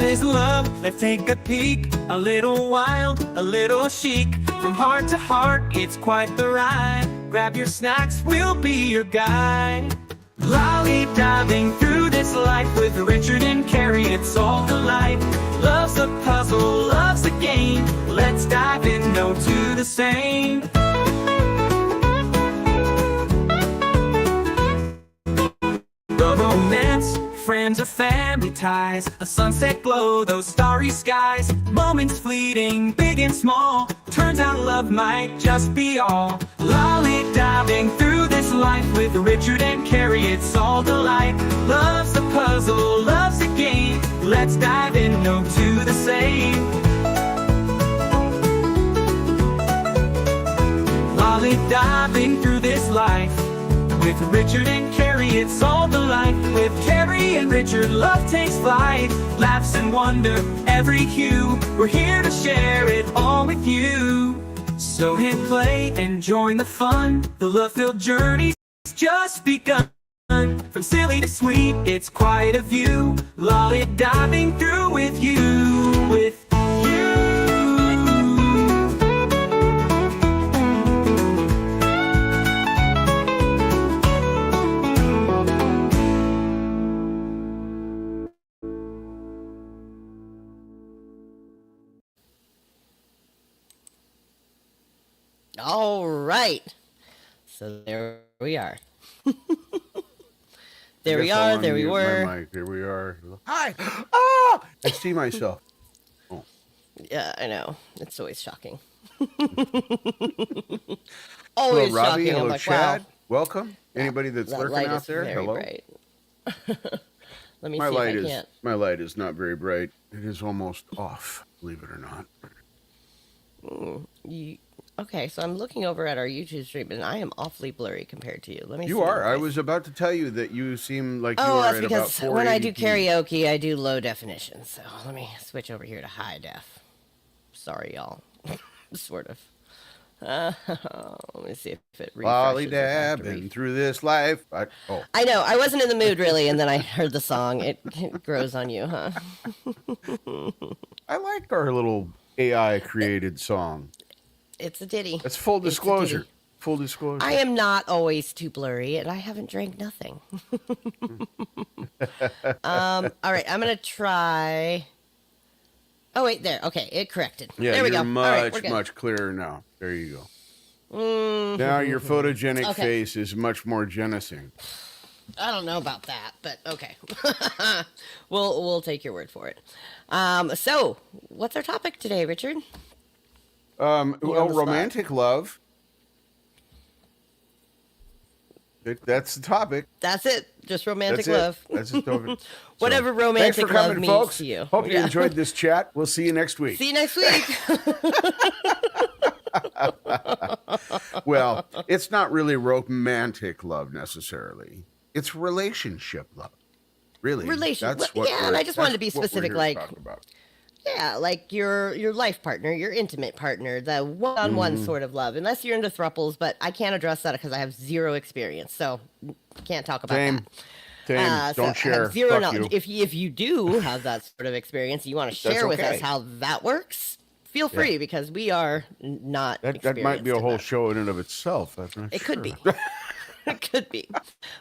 What is love? Let's take a peek. A little wild, a little chic. From heart to heart, it's quite the ride. Grab your snacks, we'll be your guide. Lollydabbing through this life with Richard and Keri, it's all delight. Love's a puzzle, love's a game. Let's dive in, no two the same. The romance, friends or family ties, a sunset glow, those starry skies. Moments fleeting, big and small. Turns out love might just be all. Lollydabbing through this life with Richard and Keri, it's all delight. Love's a puzzle, love's a game. Let's dive in, no two the same. Lollydabbing through this life with Richard and Keri, it's all delight. With Keri and Richard, love takes flight. Laughs and wonder, every hue. We're here to share it all with you. So hit play and join the fun. The love-filled journey's just begun. From silly to sweet, it's quite a view. Lollydabbing through with you, with you. All right. So there we are. There we are. There we were. There we are. Hi. Ah! I see myself. Oh. Yeah, I know. It's always shocking. Hello, Always Robbie. shocking. Hello, I'm like, Chad. wow. Welcome. Anybody that's That lurking light out is there, very hello. bright. Let me My see if light I is can't. my light is not very bright. It is almost off, believe it or not. Okay, so I'm looking over at our YouTube stream, and I am awfully blurry compared to you. Let me. You see are. if I was about to tell you that you seem like you Oh, are that's at about because 480p. when I do karaoke, I do low definition. So let me switch over here to high def. Sorry, y'all. Sort of. Let me see if it refreshes. Lollydabbing through this life. I know. I wasn't in the mood really, and then I heard the song. It grows on you, huh? I like our little AI created song. It's a ditty. That's full It's a disclosure. ditty. Full disclosure. I am not always too blurry, and I haven't drank nothing. All right, I'm gonna try. Oh wait, there. Okay, it corrected. Yeah, there we you're go. All right, we're much good. clearer now. There you go. Now your photogenic Okay. face is much more menacing. I don't know about that, but okay. we'll take your word for it. So what's our topic today, Richard? Well, spot. romantic love. That's the topic. That's it. Just romantic That's love. it. That's the topic. Whatever Thanks romantic for love coming, means folks. to you. Hope you Yeah. enjoyed this chat. We'll see you next week. See you next week. Well, it's not really romantic love necessarily. It's relationship love. Really. That's what yeah, and I just wanted to be that's what we're specific, here like, talk about. yeah, like your life partner, your intimate partner, the one-on-one Mm-hmm. sort of love. Unless you're into thruples, but I can't address that because I have zero experience, so can't talk about Same. that. Same. So I Don't have share. zero Fuck knowledge. you. If you do have that sort of experience, you want to share with okay. us how that works, feel free because we are not. That might be a experienced in whole that. show in and of itself. That's not It sure. could be. It could be.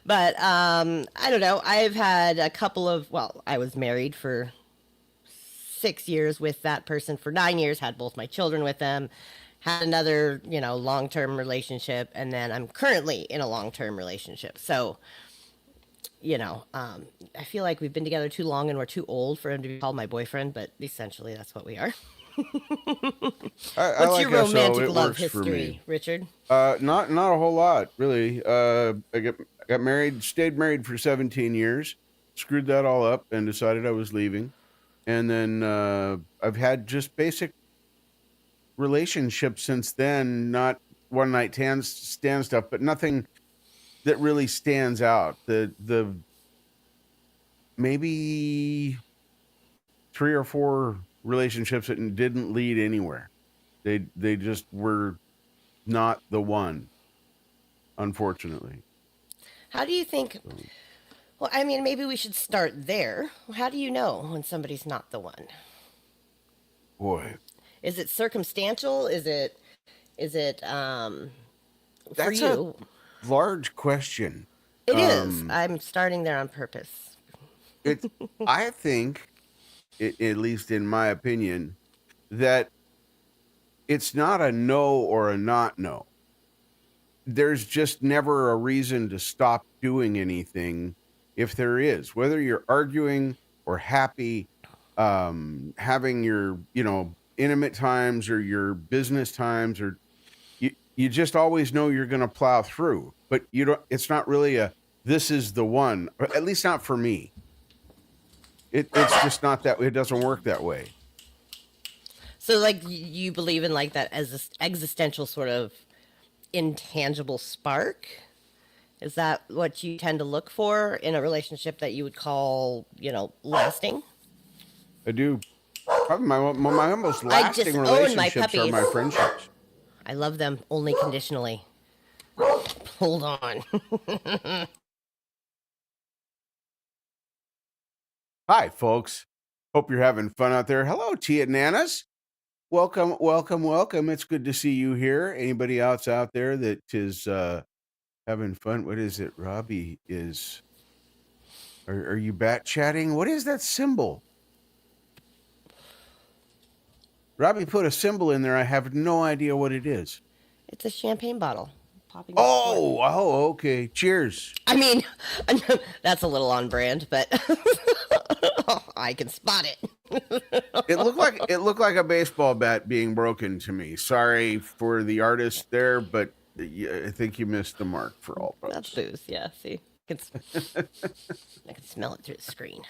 But I don't know. I've had a couple of, well, I was married for 6 years with that person for 9 years, had both my children with them, had another, long-term relationship, and then I'm currently in a long-term relationship. So, I feel like we've been together too long and we're too old for him to be called my boyfriend, but essentially that's what we are. I What's like your SO. romantic It love works for me. history, Richard? Not a whole lot, really. I got married, stayed married for 17 years, screwed that all up, and decided I was leaving. And then I've had just basic relationships since then, not one night stand stuff, but nothing that really stands out. The maybe 3 or 4 relationships that didn't lead anywhere. They just were not the one, unfortunately. How do you think Well, I mean, maybe we should start there. How do you know when somebody's not the one? Boy, Is it circumstantial? Is it for that's a you? large question. It is. Um, I'm starting there on purpose. it, I think, at least in my opinion, that it's not a no or a not no. There's just never a reason to stop doing anything if there is, whether you're arguing or happy, having your, intimate times or your business times, or you just always know you're going to plow through, but you don't, it's not really this is the one, or at least not for me. It's just not that, it doesn't work that way. So, like, you believe in like that as this existential sort of intangible spark? Is that what you tend to look for in a relationship that you would call, lasting? I do. Probably my most I just lasting own my relationships are puppies. my friendships. I love them only conditionally. Hold on. Hi, folks. Hope you're having fun out there. Hello, Tia Nanas. Welcome, welcome, welcome. It's good to see you here. Anybody else out there that is having fun? What is it? Robbie is. Are you bat chatting? What is that symbol? Robbie put a symbol in there. I have no idea what it is. It's a champagne bottle. Popping. Okay. Cheers. I mean, that's a little on brand, but I can spot it. It looked like a baseball bat being broken to me. Sorry for the artist there, but I think you missed the mark for all That's purposes. booze, yeah. See, I can smell it through the screen.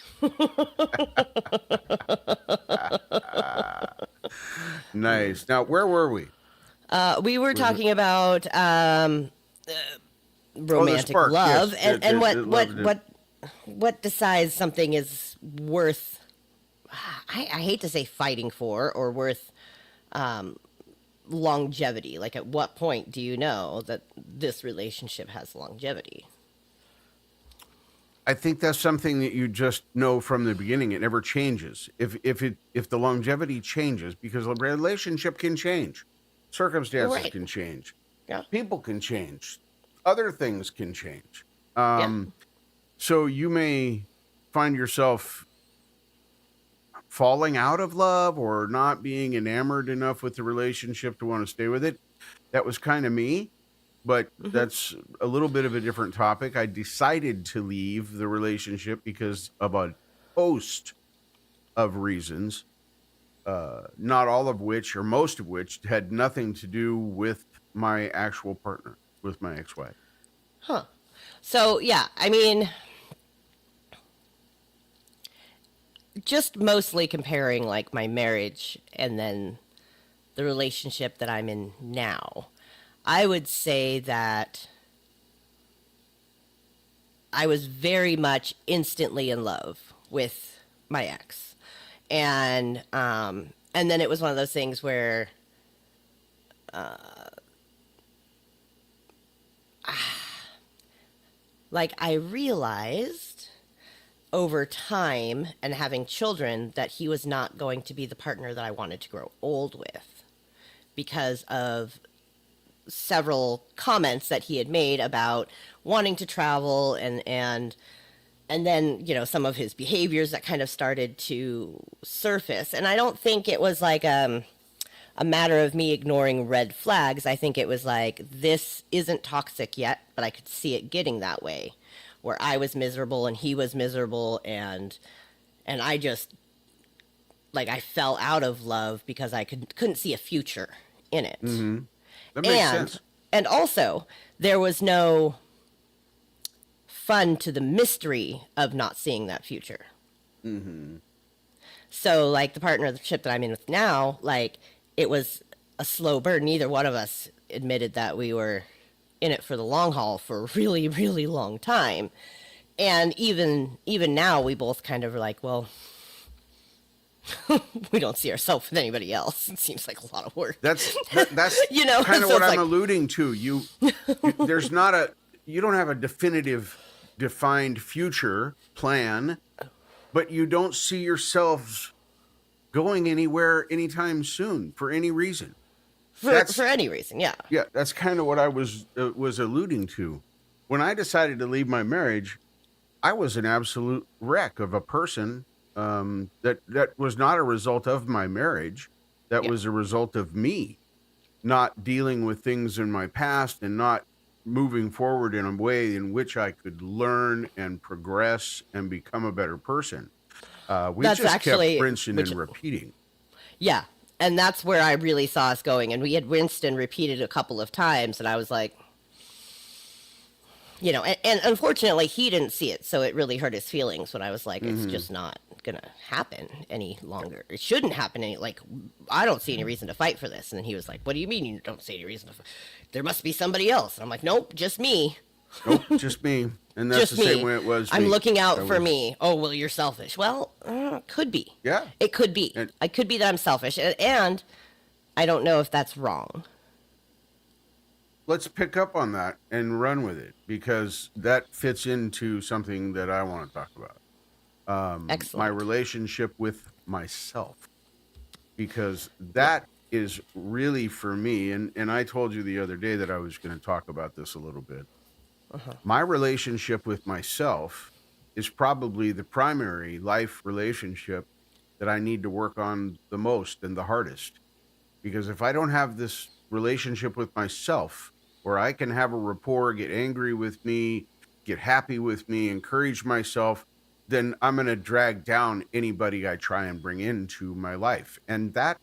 Nice. Now, where were we? We were talking about romantic spark, love, yes. and Love what decides something is worth. I hate to say fighting for or worth longevity. Like, at what point do you know that this relationship has longevity? I think that's something that you just know from the beginning. It never changes. If the longevity changes, because a relationship can change, circumstances Right. can change, Yeah. people can change, other things can change. Yeah. So you may find yourself falling out of love or not being enamored enough with the relationship to want to stay with it. That was kind of me, but that's a little bit of a different topic. I decided to leave the relationship because of a host of reasons, not all of which, or most of which, had nothing to do with my actual partner, with my ex-wife. Huh. So, yeah, I mean, just mostly comparing like my marriage and then the relationship that I'm in now, I would say that I was very much instantly in love with my ex. And then it was one of those things where like I realized over time and having children that he was not going to be the partner that I wanted to grow old with because of several comments that he had made about wanting to travel and then, you know, some of his behaviors that kind of started to surface. And I don't think it was like a matter of me ignoring red flags. I think it was like, this isn't toxic yet, but I could see it getting that way, where I was miserable and he was miserable, and I just, like, I fell out of love because I couldn't see a future in it. Mm-hmm. That makes sense. And also, there was no fun to the mystery of not seeing that future. Mm-hmm. So, like, the partnership that I'm in with now, like, it was a slow burn. Neither one of us admitted that we were in it for the long haul for a really, really long time. And even now, we both kind of are like, well, we don't see ourselves with anybody else. It seems like a lot of work. That's You know, kind of so what it's I'm like- alluding to. You don't have a definitive defined future plan, but you don't see yourselves going anywhere anytime soon for any reason. For any reason, yeah. Yeah, that's kind of what I was alluding to. When I decided to leave my marriage, I was an absolute wreck of a person. That was not a result of my marriage. That Yeah. was a result of me not dealing with things in my past and not moving forward in a way in which I could learn and progress and become a better person. We That's just actually kept rinsing which and repeating. Yeah. And that's where I really saw us going. And we had rinsed and repeated a couple of times. And I was like, and unfortunately, he didn't see it. So it really hurt his feelings when I was like, it's just not going to happen any longer. It shouldn't happen I don't see any reason to fight for this. And he was like, what do you mean you don't see any reason to fight? There must be somebody else. And I'm like, nope, just me. Nope, just me. And that's Just the same me. way it was. I'm me. looking out That for was- me. Oh, well, you're selfish. Well, could be. Yeah. It could be. And- I could be that I'm selfish. And I don't know if that's wrong. Let's pick up on that and run with it, because that fits into something that I want to talk about. Excellent. My relationship with myself, because that is really for me. And I told you the other day that I was going to talk about this a little bit. My relationship with myself is probably the primary life relationship that I need to work on the most and the hardest. Because if I don't have this relationship with myself, where I can have a rapport, get angry with me, get happy with me, encourage myself, then I'm going to drag down anybody I try and bring into my life. And that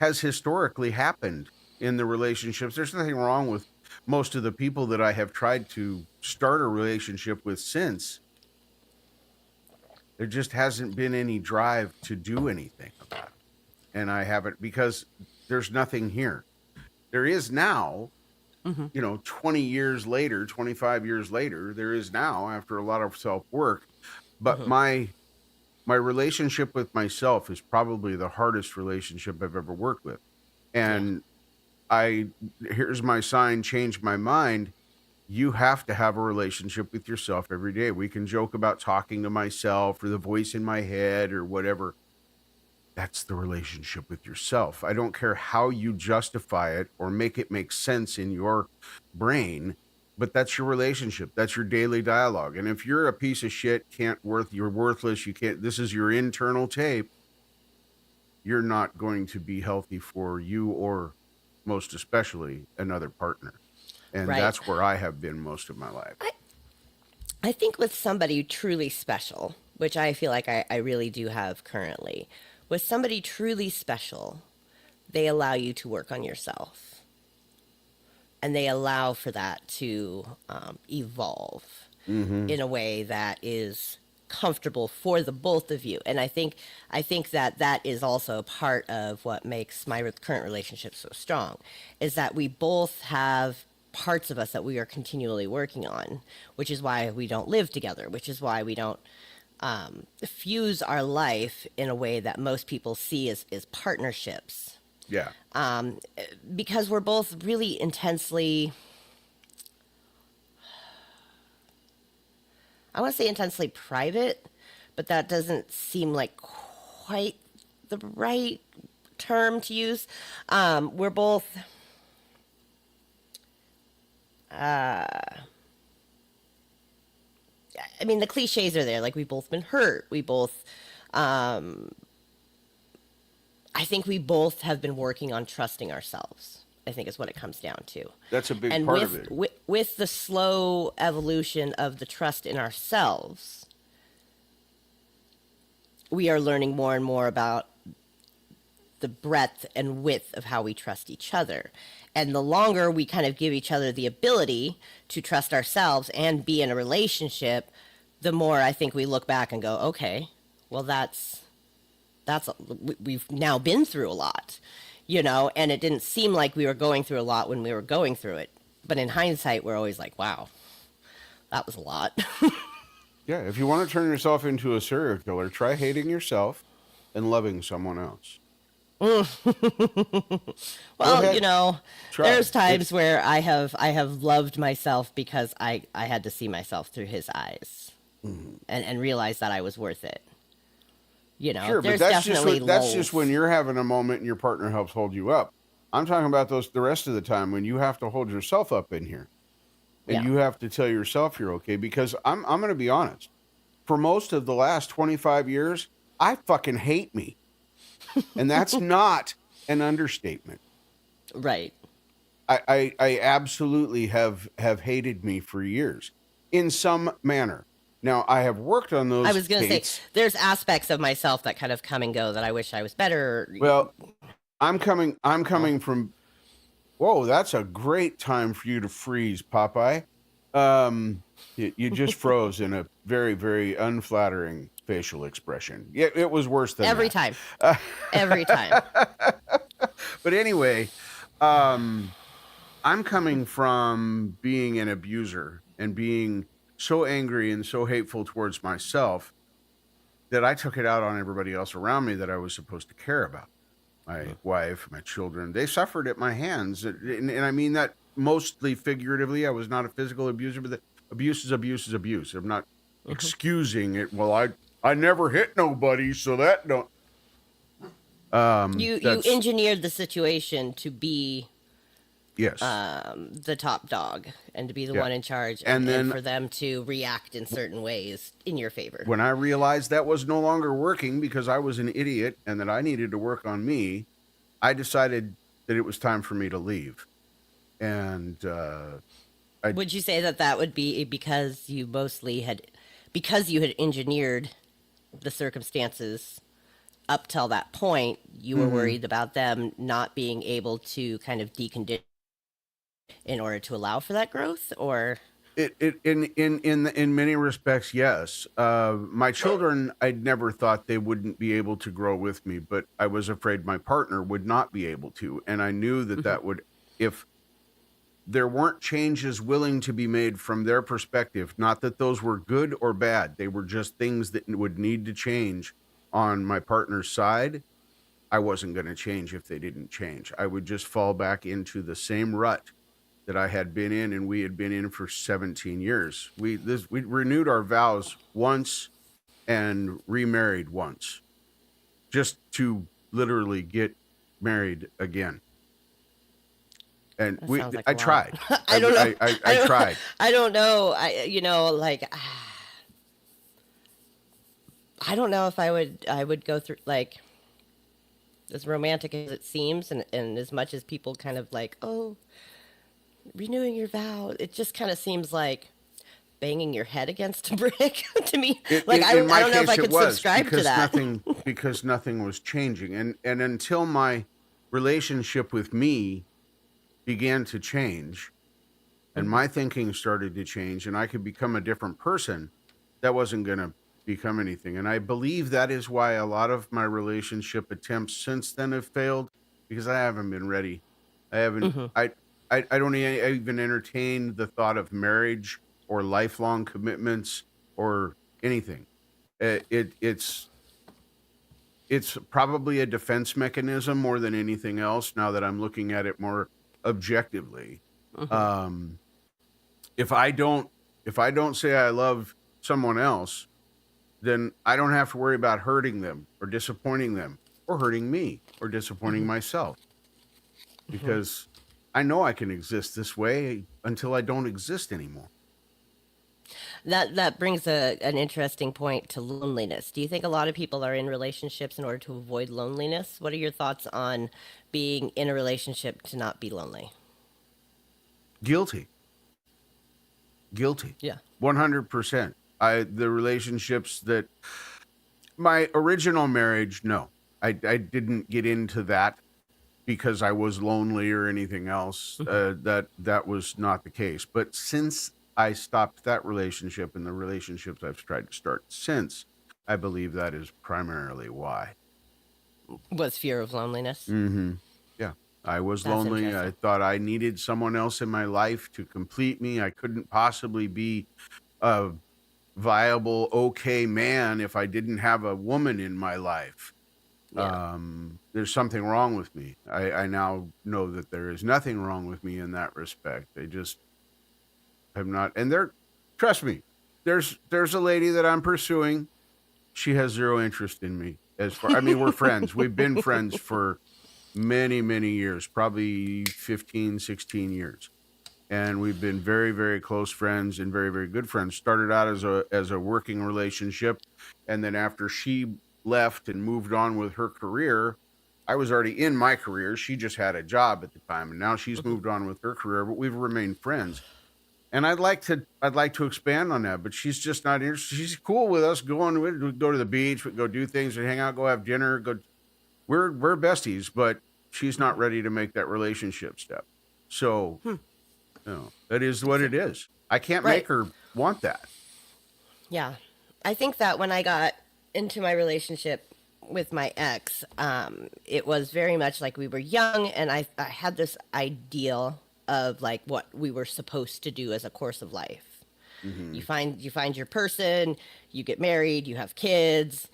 has historically happened in the relationships. There's nothing wrong with most of the people that I have tried to start a relationship with since. There just hasn't been any drive to do anything about it. And I haven't, because there's nothing here. There is now, 20 years later, 25 years later, there is now, after a lot of self-work. But my relationship with myself is probably the hardest relationship I've ever worked with. And here's my sign, change my mind. You have to have a relationship with yourself every day. We can joke about talking to myself or the voice in my head or whatever. That's the relationship with yourself. I don't care how you justify it or make it make sense in your brain, but that's your relationship. That's your daily dialogue. And if you're a piece of shit, you're worthless, this is your internal tape, you're not going to be healthy for you or most especially another partner. And Right. that's where I have been most of my life. I think with somebody truly special, which I feel like I really do have currently, with somebody truly special, they allow you to work on yourself. And they allow for that to evolve in a way that is comfortable for the both of you. And I think that is also part of what makes my current relationship so strong, is that we both have parts of us that we are continually working on, which is why we don't live together, which is why we don't fuse our life in a way that most people see as partnerships. Yeah. Because we're both really intensely, I want to say intensely private, but that doesn't seem like quite the right term to use. We're both, I mean, the cliches are there. Like, we've both been hurt. We both, I think we both have been working on trusting ourselves, I think is what it comes down to. That's a big And part of it. with the slow evolution of the trust in ourselves, we are learning more and more about the breadth and width of how we trust each other. And the longer we kind of give each other the ability to trust ourselves and be in a relationship, the more I think we look back and go, okay, well, we've now been through a lot, and it didn't seem like we were going through a lot when we were going through it. But in hindsight, we're always like, wow, that was a lot. Yeah. If you want to turn yourself into a serial killer, try hating yourself and loving someone else. Go Well, ahead, try. there's times where I have loved myself because I had to see myself through his eyes and realize that I was worth it. Sure, but There's definitely that's just when lulls. you're having a moment and your partner helps hold you up. I'm talking about those the rest of the time when you have to hold yourself up in here and Yeah. you have to tell yourself you're okay. Because I'm going to be honest. For most of the last 25 years, I fucking hate me, and that's not an understatement. Right. I absolutely have hated me for years in some manner. Now I have worked on I those was going to say hates. there's aspects of myself that kind of come and go that I wish I was better. Well, I'm Oh, coming from. Whoa, that's a great time for you to freeze, Popeye. You just froze in a very, very unflattering facial expression. Yeah, it was worse than every that. time. Every time. But anyway, um, I'm coming from being an abuser and being so angry and so hateful towards myself that I took it out on everybody else around me that I was supposed to care about. My wife, my children, they suffered at my hands. And I mean that mostly figuratively. I was not a physical abuser, but the abuse is abuse is abuse. I'm not Hmm. excusing it. Well, I never hit nobody, so that don't. You That's engineered the situation to be yes, the top dog and to be the yeah. one in charge And and then for them to react in certain ways in your favor. when I realized that was no longer working because I was an idiot and that I needed to work on me, I decided that it was time for me to leave. And I Would you say that that would be because you had engineered the circumstances up till that point, you were mhm. worried about them not being able to kind of decondition in order to allow for that growth, or It in many respects, yes. My children, I'd never thought they wouldn't be able to grow with me, but I was afraid my partner would not be able to, and I knew that Mhm. that would, if there weren't changes willing to be made from their perspective, not that those were good or bad, they were just things that would need to change on my partner's side. I wasn't going to change if they didn't change. I would just fall back into the same rut that I had been in and we had been in for 17 years. We renewed our vows once and remarried once just to literally get married again. And that we sounds like a I lot. tried. I don't know. I tried. I don't know. Like I don't know if I would go through like as romantic as it seems, and as much as people kind of like, oh, renewing your vow, it just kind of seems like banging your head against a brick to me. Like In I my don't know if I case it could was subscribe to that. because nothing was changing. And until my relationship with me began to change and Hmm. my thinking started to change and I could become a different person, that wasn't going to become anything. And I believe that is why a lot of my relationship attempts since then have failed because I haven't been ready. I haven't, Hmm. I don't even entertain the thought of marriage or lifelong commitments or anything. It's probably a defense mechanism more than anything else now that I'm looking at it more objectively. Hmm. Um, if I don't if I don't say I love someone else, then I don't have to worry about hurting them or disappointing them or hurting me or disappointing Hmm. myself Hmm. because I know I can exist this way until I don't exist anymore. That brings an interesting point to loneliness. Do you think a lot of people are in relationships in order to avoid loneliness? What are your thoughts on being in a relationship to not be lonely? Guilty, guilty, Yeah. 100%. The relationships that my original marriage, no, I didn't get into that because I was lonely or anything else. Hmm. That was not the case. But since I stopped that relationship and the relationships I've tried to start since, I believe that is primarily why. Was fear of loneliness. Mm-hmm. Yeah. I was That's lonely. I interesting. thought I needed someone else in my life to complete me. I couldn't possibly be a viable, okay man if I didn't have a woman in my life. Yeah. There's something wrong with me. I now know that there is nothing wrong with me in that respect. I just have not, and trust me, there's a lady that I'm pursuing. She has zero interest in me. I mean, we're friends. We've been friends for many, many years, probably 15, 16 years. And we've been very, very close friends and very, very good friends. Started out as a working relationship. And then after she left and moved on with her career, I was already in my career. She just had a job at the time. And now she's moved on with her career, but we've remained friends. And I'd like to expand on that, but she's just not interested. She's cool with us going. We go to the beach, we go do things, we hang out, go have dinner. We're besties, but she's not ready to make that relationship step. So, that is what it is. I can't make her want that. Yeah. I think that when I got into my relationship with my ex, it was very much like we were young, and I had this ideal of like what we were supposed to do as a course of life. You find your person, you get married, you have kids,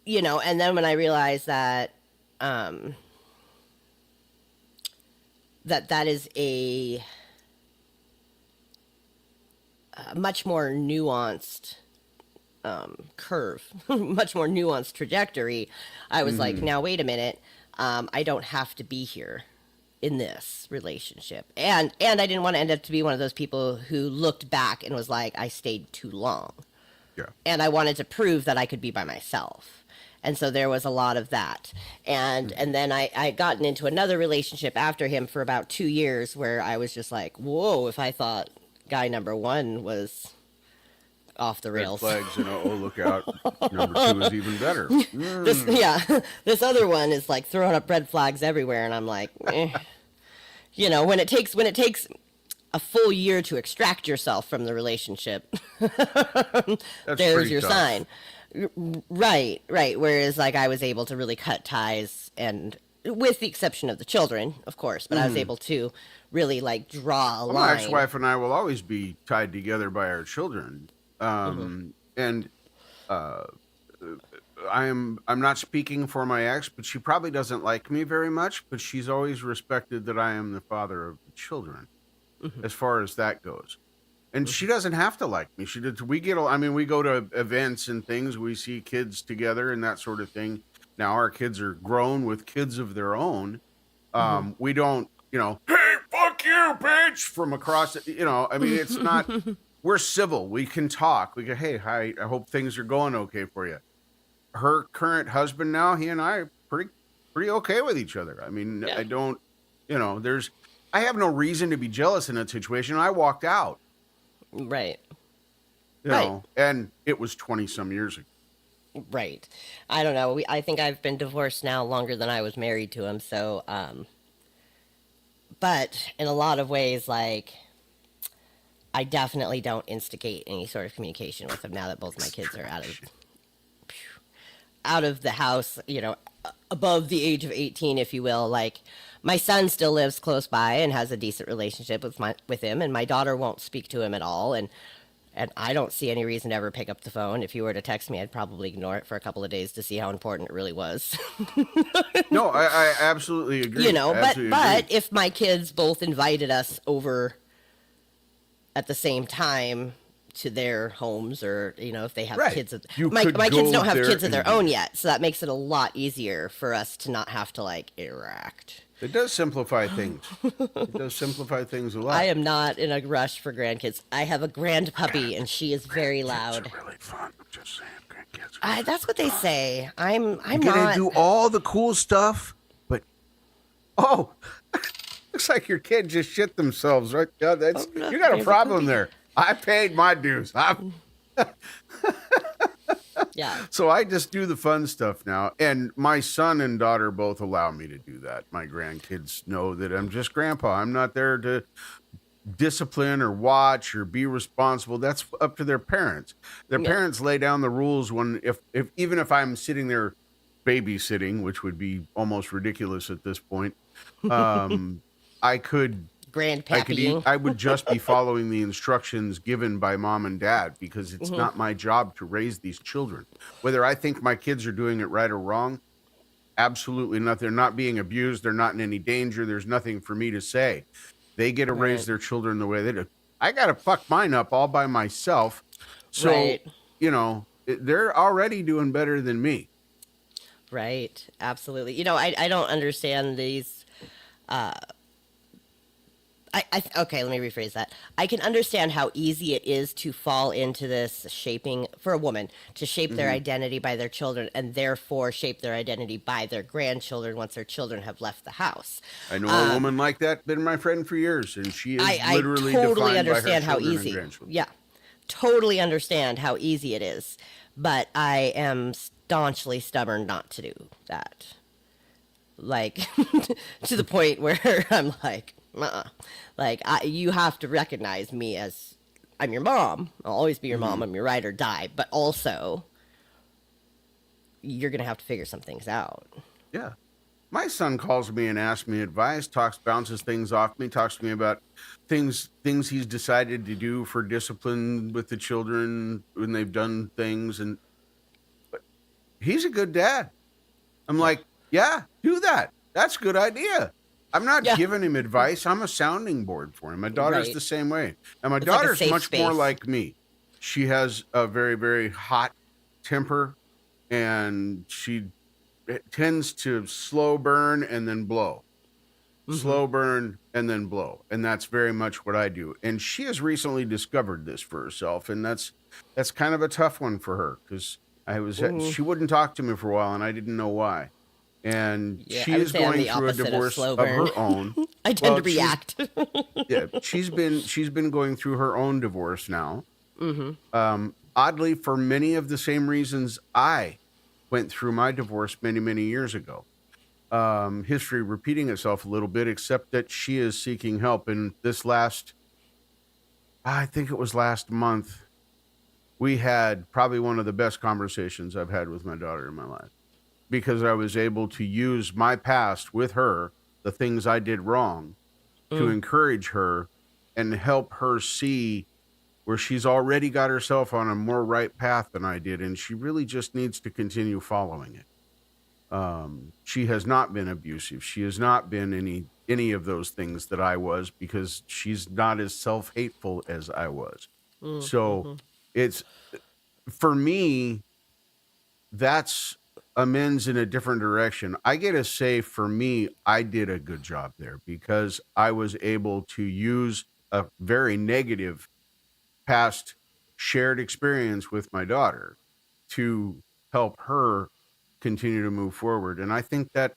and then when I realized that that is a much more nuanced curve, much more nuanced trajectory, I was like, now wait a minute, I don't have to be here in this relationship, and I didn't want to end up to be one of those people who looked back and was like, I stayed too long. Yeah. And I wanted to prove that I could be by myself. And so there was a lot of that. And then I gotten into another relationship after him for about 2 years where I was just like, whoa, if I thought guy number one was off the rails. Red flags and look out. Number 2 is even better. This other one is like throwing up red flags everywhere, and I'm like, when it takes a full year to extract yourself from the relationship, there's your tough. Sign. Right. Whereas like I was able to really cut ties, and with the exception of the children, of course, but I was able to really like draw a line. My ex-wife and I will always be tied together by our children. And I'm not speaking for my ex, but she probably doesn't like me very much, but she's always respected that I am the father of the children, as far as that goes. And she doesn't have to like me. We go to events and things, we see kids together and that sort of thing. Now our kids are grown with kids of their own. We don't, hey, fuck you, bitch, from across, it's not, we're civil. We can talk. We go, hey, hi, I hope things are going okay for you. Her current husband now, he and I are pretty okay with each other. I mean, I don't, I have no reason to be jealous in that situation. I walked out. Right. You know, and it was 20 some years ago. Right. I don't know. I think I've been divorced now longer than I was married to him. So, but in a lot of ways, like, I definitely don't instigate any sort of communication with him now that both my kids are out of the house, above the age of 18, if you will. Like, my son still lives close by and has a decent relationship with him, and my daughter won't speak to him at all. And I don't see any reason to ever pick up the phone. If you were to text me, I'd probably ignore it for a couple of days to see how important it really was. No, I absolutely agree. But if my kids both invited us over at the same time to their homes, or if they have kids, my kids don't have kids of their own yet, so that makes it a lot easier for us to not have to like interact. It does simplify things. It does simplify things a lot. I am not in a rush for grandkids. I have a grand puppy, and she is very loud. Grandkids are really fun. I'm just saying, grandkids are that's what they say. I'm not. not. Do all the cool stuff, but looks like your kid just shit themselves, right? Yeah, you got a problem there. I paid my dues. Yeah. So I just do the fun stuff now. And my son and daughter both allow me to do that. My grandkids know that I'm just grandpa. I'm not there to discipline or watch or be responsible. That's up to their parents. Their parents lay down the rules when, even if I'm sitting there babysitting, which would be almost ridiculous at this point, I would just be following the instructions given by mom and dad, because it's not my job to raise these children. Whether I think my kids are doing it right or wrong, absolutely nothing. They're not being abused. They're not in any danger. There's nothing for me to say. They get to raise their children the way they do. I got to fuck mine up all by myself. So, they're already doing better than me. Right. Absolutely. I don't understand these. Okay, let me rephrase that. I can understand how easy it is to fall into this shaping for a woman to shape their identity by their children and therefore shape their identity by their grandchildren once their children have left the house. I know a woman like that, been my friend for years, and she is literally I totally defined understand by her how children easy. and grandchildren. Yeah, totally understand how easy it is, but I am staunchly stubborn not to do that. Like to the point where I'm like, like you have to recognize me as I'm your mom. I'll always be your mom. I'm your ride or die. But also, you're gonna have to figure some things out. Yeah. My son calls me and asks me advice, bounces things off me, talks to me about things he's decided to do for discipline with the children when they've done things, but he's a good dad. I'm like, yeah, do that. That's a good idea. I'm not giving him advice. I'm a sounding board for him. My daughter's the same way. And my daughter's like much more like me. She has a very, very hot temper, and she tends to slow burn and then blow. Slow burn and then blow. And that's very much what I do. And she has recently discovered this for herself. And that's kind of a tough one for her, because she wouldn't talk to me for a while, and I didn't know why. And she is going through a divorce of her own. I tend to react. She's been going through her own divorce now. Oddly, for many of the same reasons I went through my divorce many, many years ago. History repeating itself a little bit, except that she is seeking help. And I think it was last month, we had probably one of the best conversations I've had with my daughter in my life, because I was able to use my past with her, the things I did wrong, to encourage her and help her see where she's already got herself on a more right path than I did, and she really just needs to continue following it. She has not been abusive. She has not been any of those things that I was, because she's not as self-hateful as I was. So it's, for me, that's amends in a different direction. I get to say, for me, I did a good job there, because I was able to use a very negative past shared experience with my daughter to help her continue to move forward. And I think that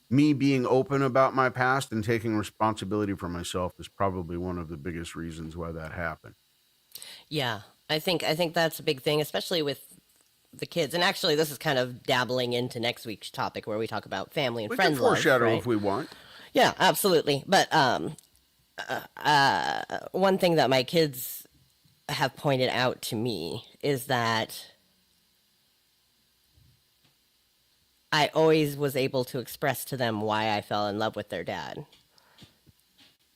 me being open about my past and taking responsibility for myself is probably one of the biggest reasons why that happened. Yeah, I think that's a big thing, especially with the kids. And actually, this is kind of dabbling into next week's topic, where we talk about family and friend love. We can foreshadow if we want. Yeah, absolutely. But one thing that my kids have pointed out to me is that I always was able to express to them why I fell in love with their dad.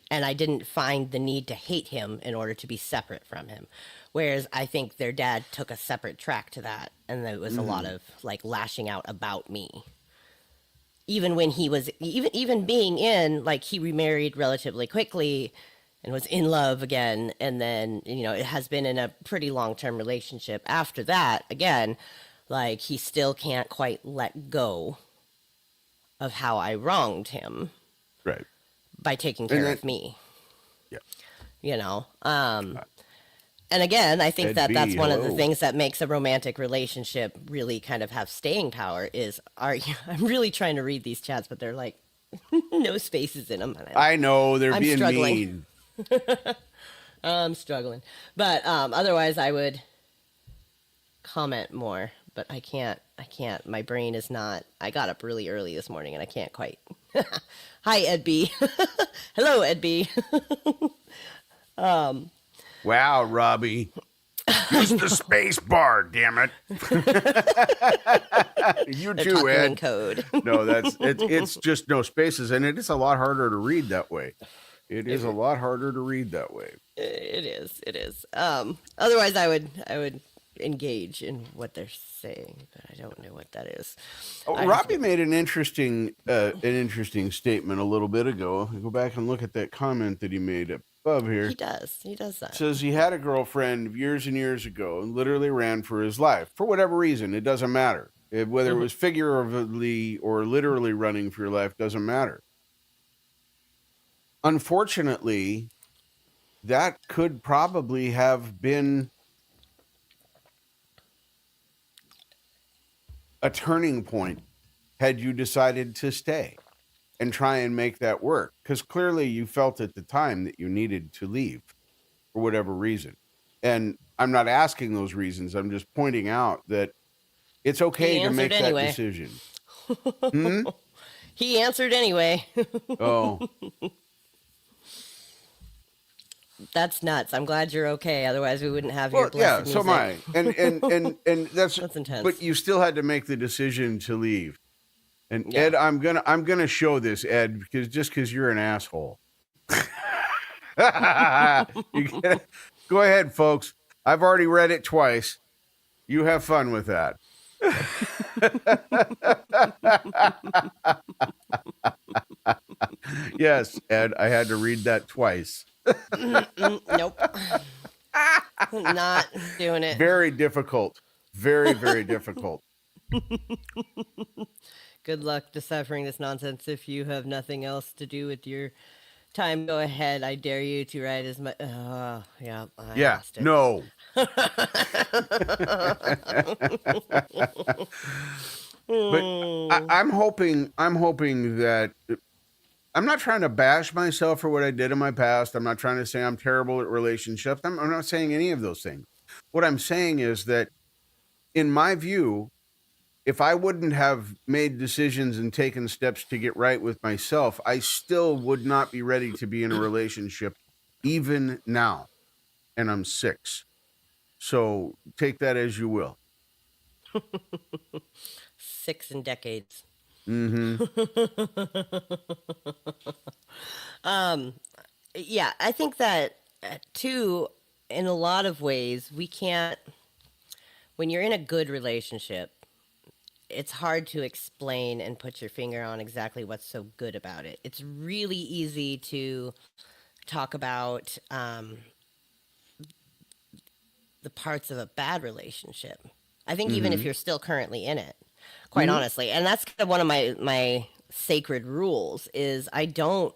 And I didn't find the need to hate him in order to be separate from him. Whereas I think their dad took a separate track to that. And there was a lot of like lashing out about me. Even when he was, even being in, like, he remarried relatively quickly and was in love again. And then, it has been in a pretty long-term relationship after that. Again, like, he still can't quite let go of how I wronged him. Right. By taking care of me. Yeah. And again, I think that's one of the things that makes a romantic relationship really kind of have staying power is, I'm really trying to read these chats, but they're like, no spaces in them. I know, they're being struggling. mean. I'm struggling. But otherwise, I would comment more, but I can't. My brain is not. I got up really early this morning, and I can't quite. Hi, Ed B. Hello, Ed B. Wow, Robbie. Use the space bar, damn it. You too, Ed. Code. No, it's just no spaces, and it is a lot harder to read that way. It is a lot harder to read that way. It is. Otherwise, I would engage in what they're saying, but I don't know what that is. Robbie made an interesting statement a little bit ago. Go back and look at that comment that he made above here. He does that. Says he had a girlfriend years and years ago and literally ran for his life for whatever reason. It doesn't matter whether it was figuratively or literally running for your life. Doesn't matter. Unfortunately, that could probably have been a turning point had you decided to stay and try and make that work, because clearly you felt at the time that you needed to leave for whatever reason. And I'm not asking those reasons. I'm just pointing out that it's okay to make that decision. He answered anyway. Oh, that's nuts. I'm glad you're okay. Otherwise, we wouldn't have your blessed music. So am I. And that's intense. But you still had to make the decision to leave. And Yeah. Ed, I'm gonna show this, Ed, because you're an asshole. Go ahead, folks. I've already read it twice. You have fun with that. Yes, Ed, I had to read that twice. Nope. Not doing it. Very difficult. Very, very difficult. Good luck deciphering this nonsense. If you have nothing else to do with your time, go ahead. I dare you to write as much. Yeah. I lost it. No. But I'm hoping that I'm not trying to bash myself for what I did in my past. I'm not trying to say I'm terrible at relationships. I'm not saying any of those things. What I'm saying is that, in my view, if I wouldn't have made decisions and taken steps to get right with myself, I still would not be ready to be in a relationship even now. And I'm 6. So take that as you will. 6 in decades. Mm-hmm. Yeah, I think that too, in a lot of ways, we can't, when you're in a good relationship, it's hard to explain and put your finger on exactly what's so good about it. It's really easy to talk about the parts of a bad relationship. I think even if you're still currently in it, quite honestly. And that's kind of one of my sacred rules is I don't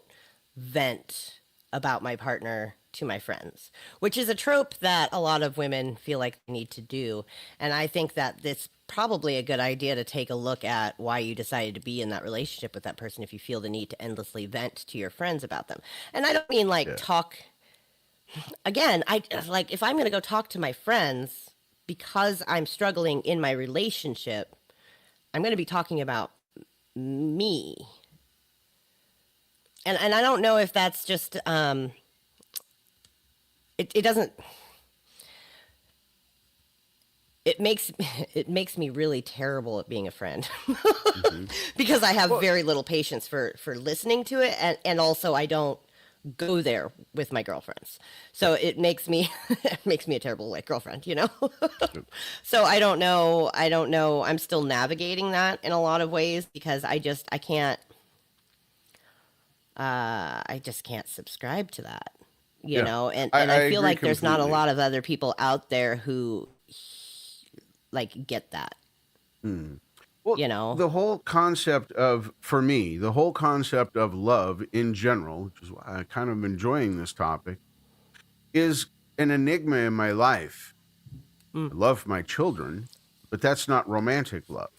vent about my partner to my friends, which is a trope that a lot of women feel like they need to do. And I think that it's probably a good idea to take a look at why you decided to be in that relationship with that person if you feel the need to endlessly vent to your friends about them. And I don't mean talk again, I like if I'm going to go talk to my friends because I'm struggling in my relationship, I'm going to be talking about me. And I don't know if that's just it doesn't it makes me really terrible at being a friend because I have very little patience for listening to it, and also I don't go there with my girlfriends, so it makes me a terrible like girlfriend, you know. So I don't know, I'm still navigating that in a lot of ways because I just can't subscribe to that, you know, and I feel like there's not a lot of other people out there who like get that. Well, you know, the whole concept of, for me, the whole concept of love in general, which is why I'm kind of enjoying this topic, is an enigma in my life. I love my children, but that's not romantic love.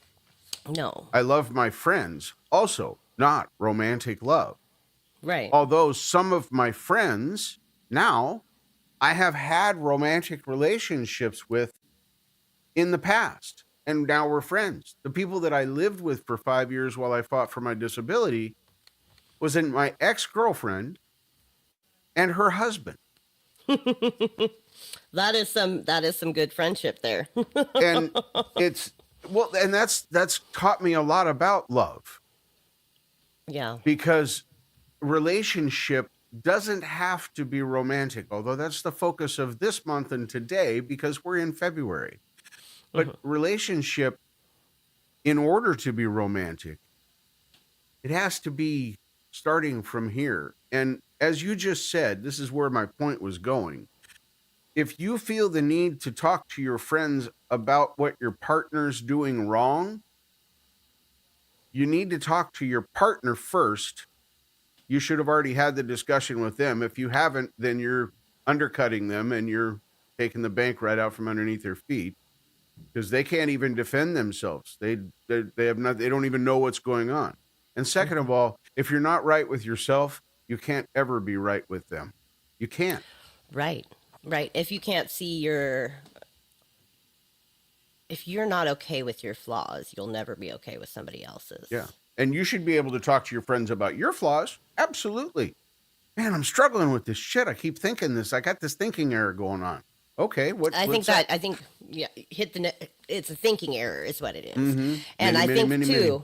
No. I love my friends, also not romantic love. Right. Although some of my friends now I have had romantic relationships with in the past, and now we're friends. The people that I lived with for 5 years while I fought for my disability was in my ex-girlfriend and her husband. That is some good friendship there. And that's taught me a lot about love. Yeah. Because relationship doesn't have to be romantic, although that's the focus of this month and today because we're in February. But relationship, in order to be romantic, it has to be starting from here. And as you just said, this is where my point was going. If you feel the need to talk to your friends about what your partner's doing wrong, you need to talk to your partner first. You should have already had the discussion with them. If you haven't, then you're undercutting them and you're taking the bank right out from underneath their feet, because they can't even defend themselves. They don't even know what's going on. And second of all, if you're not right with yourself, you can't ever be right with them. You can't. Right. Right. If you can't see if you're not okay with your flaws, you'll never be okay with somebody else's. Yeah. And you should be able to talk to your friends about your flaws. Absolutely. Man, I'm struggling with this shit. I keep thinking this. I got this thinking error going on. Okay. I think it's a thinking error is what it is. Mm-hmm. And Many.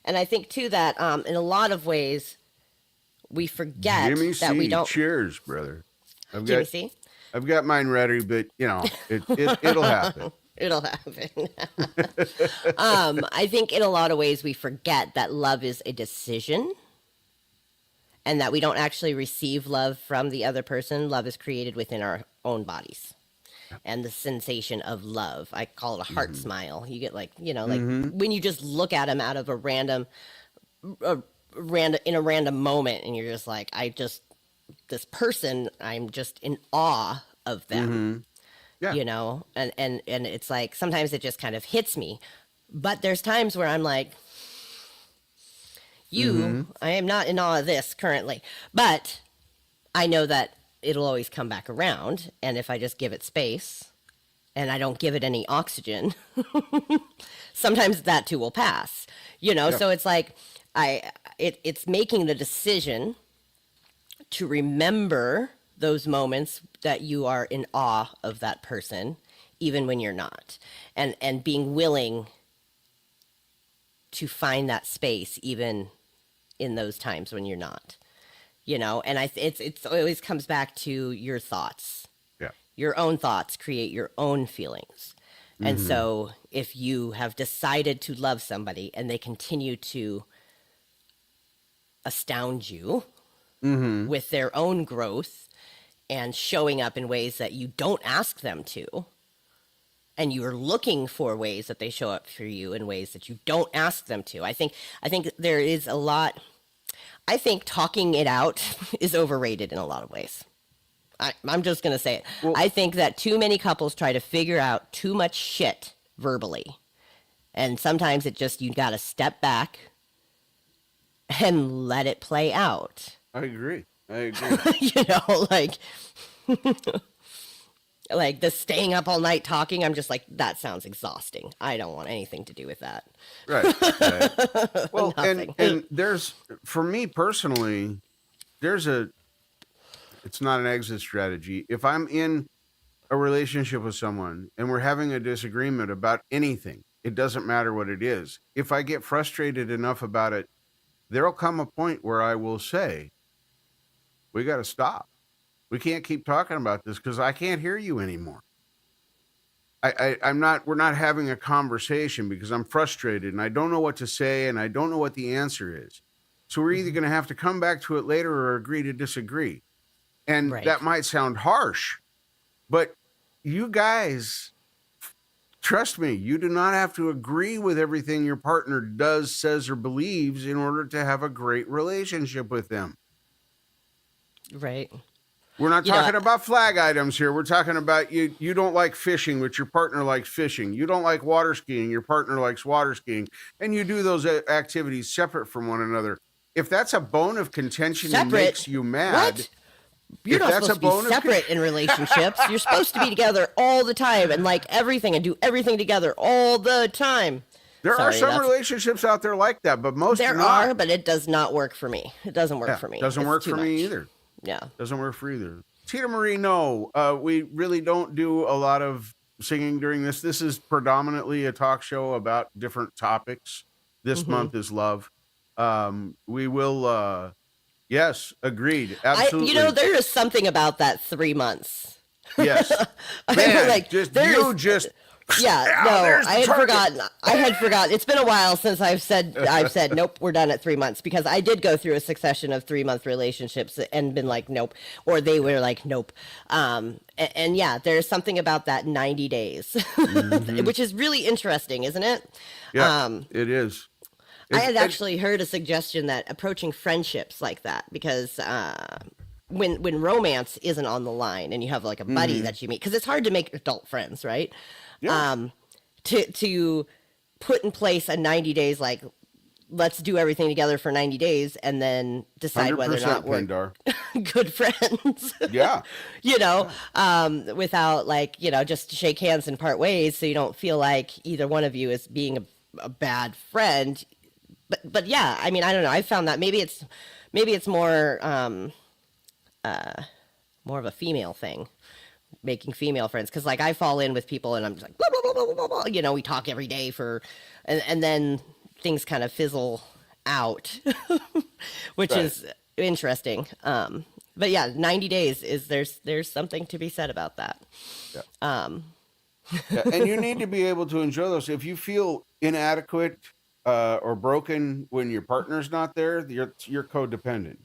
I think too that in a lot of ways we forget Jimmy that C, we don't. cheers, brother. Jimmy C? I've got mine ready, but it'll happen. It'll happen. I think in a lot of ways we forget that love is a decision and that we don't actually receive love from the other person. Love is created within our own bodies. And the sensation of love, I call it a heart smile. You get when you just look at him out of a random moment, and you're just like, this person, I'm just in awe of them. Yeah. And it's like, sometimes it just kind of hits me, but there's times where I'm like, I am not in awe of this currently, but I know that it'll always come back around. And if I just give it space and I don't give it any oxygen, sometimes that too will pass, So it's like, it's making the decision to remember those moments that you are in awe of that person, even when you're not, and being willing to find that space, even in those times when you're not, and it always comes back to your thoughts. Yeah. Your own thoughts create your own feelings. And so if you have decided to love somebody and they continue to astound you with their own growth and showing up in ways that you don't ask them to, and you're looking for ways that they show up for you in ways that you don't ask them to. I think there is a lot. I think talking it out is overrated in a lot of ways. I'm just going to say it. Well, I think that too many couples try to figure out too much shit verbally. And sometimes you got to step back and let it play out. I agree. Like the staying up all night talking, I'm just like, that sounds exhausting. I don't want anything to do with that. Right. Well, and there's, for me personally, it's not an exit strategy. If I'm in a relationship with someone and we're having a disagreement about anything, it doesn't matter what it is. If I get frustrated enough about it, there'll come a point where I will say, we got to stop. We can't keep talking about this because I can't hear you anymore. We're not having a conversation because I'm frustrated and I don't know what to say and I don't know what the answer is. So we're either going to have to come back to it later or agree to disagree. And that might sound harsh, but you guys, trust me, you do not have to agree with everything your partner does, says, or believes in order to have a great relationship with them. Right. We're not talking about flag items here. We're talking about you don't like fishing, but your partner likes fishing. You don't like water skiing. Your partner likes water skiing. And you do those activities separate from one another. If that's a bone of contention and makes you mad. What? You're not supposed to be separate in relationships. You're supposed to be together all the time and like everything and do everything together all the time. There are some relationships out there like that, but most there are, but it does not work for me. It doesn't work for me. Doesn't work for me either. Yeah. Doesn't work for either. Tina Marie, no. We really don't do a lot of singing during this. This is predominantly a talk show about different topics. This month is love. We will, yes, agreed. Absolutely. There is something about that 3 months. Yes. Man, Yeah, Yeah, no, there's the I had target. forgotten. I had forgotten. It's been a while since I've said nope, we're done at 3 months, because I did go through a succession of 3 month relationships and been like nope, or they were like nope. And yeah, there's something about that 90 days, Hmm. which is really interesting, isn't it? Yeah, it is. I It's had it, actually heard a suggestion that approaching friendships like that, because when romance isn't on the line and you have like a buddy hmm that you meet, because it's hard to make adult friends, right? Yeah, Um, to put in place a 90 days, like let's do everything together for 90 days and then decide whether or not 100% we're Pendar. good friends. Yeah, yeah. Without like, just shake hands and part ways, so you don't feel like either one of you is being a bad friend. But yeah, I mean, I don't know. I found that maybe it's more of a female thing, making female friends, because like I fall in with people and I'm just like blah, blah, blah, blah, blah, blah. We talk every day and then things kind of fizzle out, which Right. is interesting. But yeah, 90 days is there's something to be said about that. Yeah. Um, Yeah, and you need to be able to enjoy those. If you feel inadequate or broken when your partner's not there, you're codependent.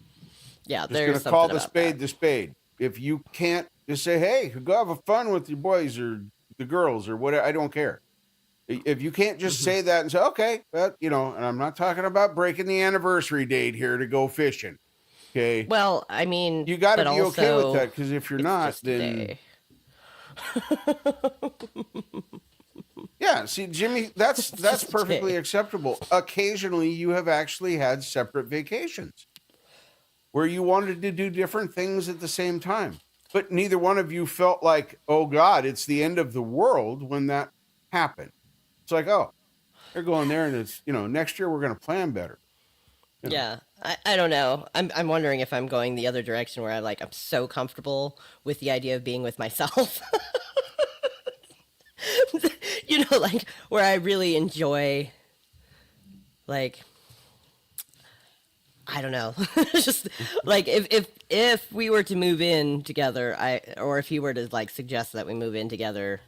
yeah, Just there's gonna call something the about that. spade the spade. If you can't, just say, "Hey, go have a fun with your boys or the girls or whatever." I don't care. If you can't just say that and say, "Okay," and I'm not talking about breaking the anniversary date here to go fishing. Okay, Well, I mean, you got to but be okay with also that, because if you're it's not, just a then day. yeah. See, Jimmy, that's It's that's just a perfectly day. acceptable. Occasionally, you have actually had separate vacations where you wanted to do different things at the same time. But neither one of you felt like, oh God, it's the end of the world when that happened. It's like, oh, they're going there and it's, next year we're going to plan better. You know, Yeah, I don't know. I'm wondering if I'm going the other direction, where I'm so comfortable with the idea of being with myself. Like where I really enjoy, like, I don't know. Just like if we were to move in together, or if he were to like suggest that we move in together,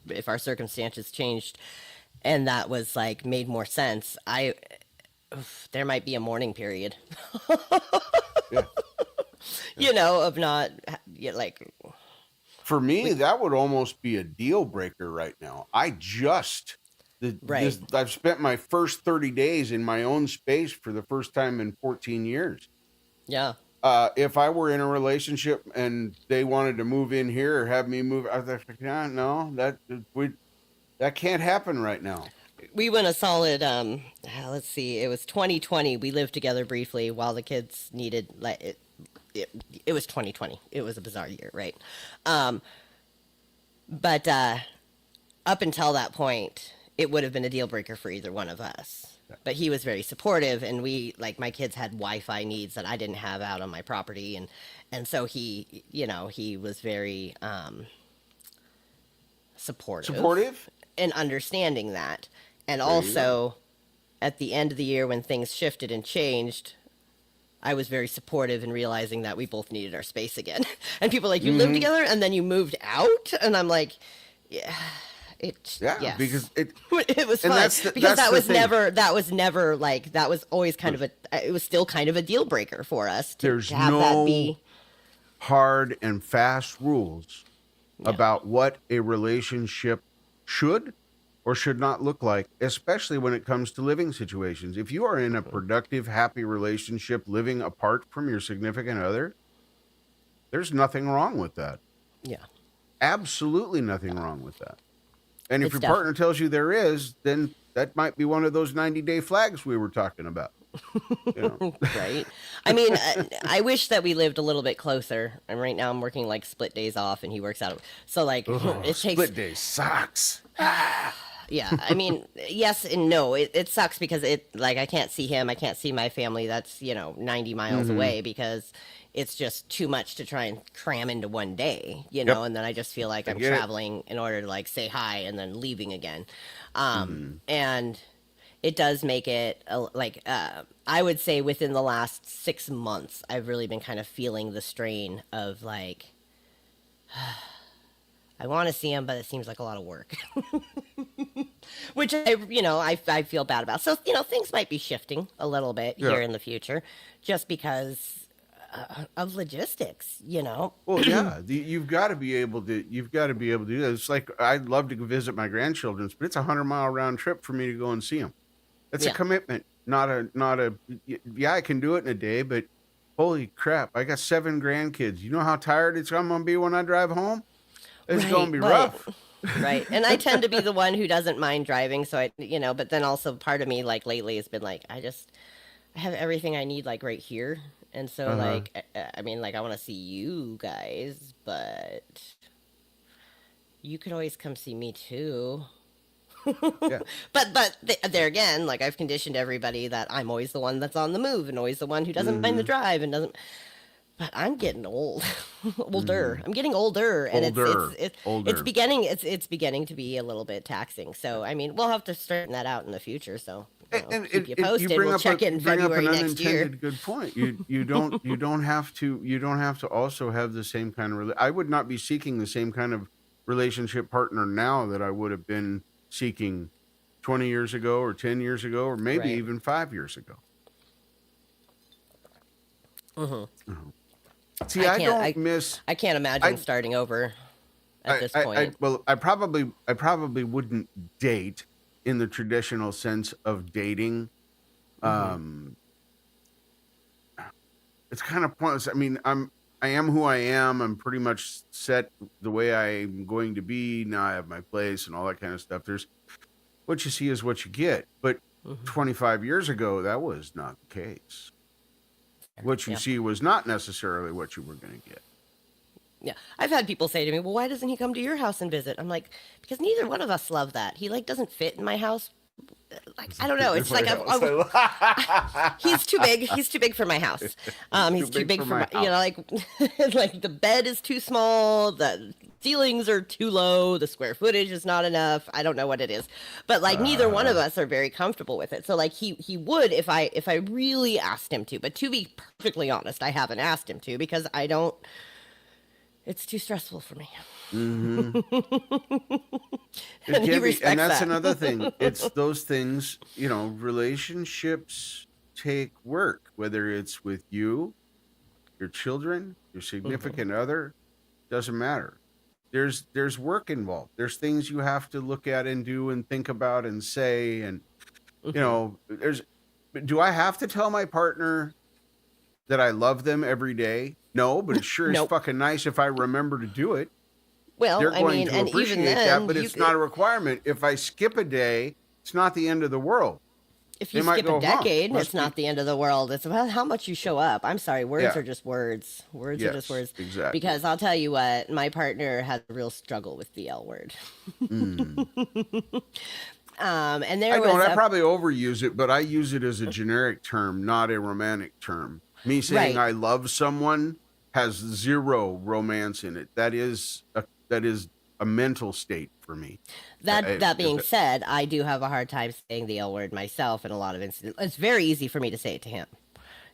if our circumstances changed and that was like made more sense, there might be a mourning period, yeah. of not like For me, that would almost be a deal breaker right now. right. I've spent my first 30 days in my own space for the first time in 14 years. Yeah. If I were in a relationship and they wanted to move in here or have me move, I was like, yeah, no, that can't happen right now. We went a solid let's see, it was 2020. We lived together briefly while the kids needed it was 2020. It was a bizarre year, right? But up until that point, it would have been a deal breaker for either one of us. But he was very supportive, and my kids had Wi-Fi needs that I didn't have out on my property, and so he was very supportive Supportive? and understanding that. And There you go. also, at the end of the year when things shifted and changed, I was very supportive in realizing that we both needed our space again. And people are like, you lived Hmm. together and then you moved out? And I'm like, yeah, Yeah, yes. because It was and fun, that's because the thing. that was never like, that was always kind of it was still kind of a deal breaker for us There's to have that be. hard and fast rules Yeah. about what a relationship should or should not look like, especially when it comes to living situations. If you are in a productive, happy relationship living apart from your significant other, there's nothing wrong with that. Yeah. Absolutely nothing wrong with that. And if It's your partner tells you there is, then that might be one of those 90-day flags we were talking about. Right. I mean, I wish that we lived a little bit closer. And right now I'm working like split days off and he works out. So like it takes, Split day sucks. yeah. I mean, yes and no. It sucks because I can't see him. I can't see my family. That's, 90 miles away, because it's just too much to try and cram into one day, Yep. and then I just feel like I'm get it. traveling in order to like say hi and then leaving again. And it does make it I would say within the last 6 months, I've really been kind of feeling the strain of like, I want to see him, but it seems like a lot of work. Which I feel bad about. So, things might be shifting a little bit Yeah. here in the future just because of logistics, Well, yeah, you've got to be able to. You've got to be able to do that. It's like I'd love to go visit my grandchildren's, but it's 100-mile round trip for me to go and see them. It's a Yeah. commitment, not a. Yeah, I can do it in a day, but holy crap, I got 7 grandkids. You know how tired it's going to be when I drive home? It's going to be rough. Right. And I tend to be the one who doesn't mind driving. So but then also part of me, like lately, has been like, I have everything I need, like right here. And so, I want to see you guys, but you could always come see me too. Yeah. But there again, like I've conditioned everybody that I'm always the one that's on the move and always the one who doesn't mind the drive and doesn't. But I'm getting old, older. I'm getting older, and it's beginning. It's beginning to be a little bit taxing. So I mean, we'll have to straighten that out in the future. So keep you posted. We'll check in February next year. Good point. You don't have to also have the same kind of. I would not be seeking the same kind of relationship partner now that I would have been seeking 20 years ago or 10 years ago or maybe Right. even 5 years ago. See, I can't imagine starting over at this point. I probably wouldn't date in the traditional sense of dating. It's kind of pointless. I mean, I am who I am. I'm pretty much set the way I'm going to be. Now I have my place and all that kind of stuff. There's what you see is what you get. But 25 years ago, that was not the case. What you see was not necessarily what you were going to get. Yeah, I've had people say to me, "Well, why doesn't he come to your house and visit?" I'm like, because neither one of us love that. He doesn't fit in my house. Like I don't know. It's like he's too big. He's too big for my house. He's too big for my like like the bed is too small. The ceilings are too low. The square footage is not enough. I don't know what it is, but like neither one of us are very comfortable with it. So like he would if I really asked him to. But to be perfectly honest, I haven't asked him to because I don't. It's too stressful for me. Mm-hmm. And he respects and that's that. another thing. It's those things, relationships take work, whether it's with you, your children, your significant other, doesn't matter. There's work involved. There's things you have to look at and do and think about and say. And, do I have to tell my partner that I love them every day? No, but it sure is fucking nice if I remember to do it. Well, They're going to and appreciate even then, that, but it's not a requirement. If I skip a day, it's not the end of the world. If you skip a decade, it's not the end of the world. It's about how much you show up. I'm sorry, words are just words. Words are just words. Exactly. Because I'll tell you what, my partner has a real struggle with the L word. And I probably overuse it, but I use it as a generic term, not a romantic term. Me saying I love someone has zero romance in it. That is a mental state for me. That being said, I do have a hard time saying the L word myself in a lot of instances. It's very easy for me to say it to him,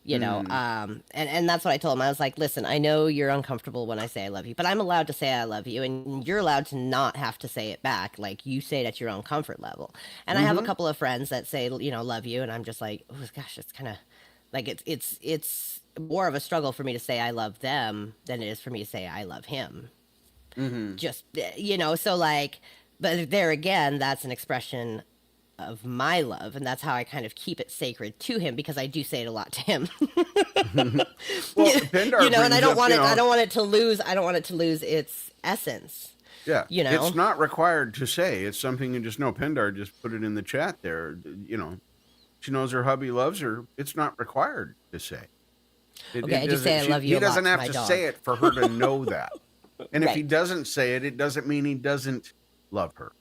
and that's what I told him. I was like, listen, I know you're uncomfortable when I say I love you, but I'm allowed to say I love you, and you're allowed to not have to say it back. Like you say it at your own comfort level. And I have a couple of friends that say, love you, and I'm just like, oh gosh, it's kind of like it's more of a struggle for me to say I love them than it is for me to say I love him. Just, so like, but there again, that's an expression of my love. And that's how I kind of keep it sacred to him because I do say it a lot to him. Well, Pindar and I don't want it to lose its essence. Yeah. It's not required to say. It's something you just know. Pindar just put it in the chat there. She knows her hubby loves her. It's not required to say. I just say I love you. He doesn't have to dog. say it for her to know that. And if he doesn't say it, it doesn't mean he doesn't love her.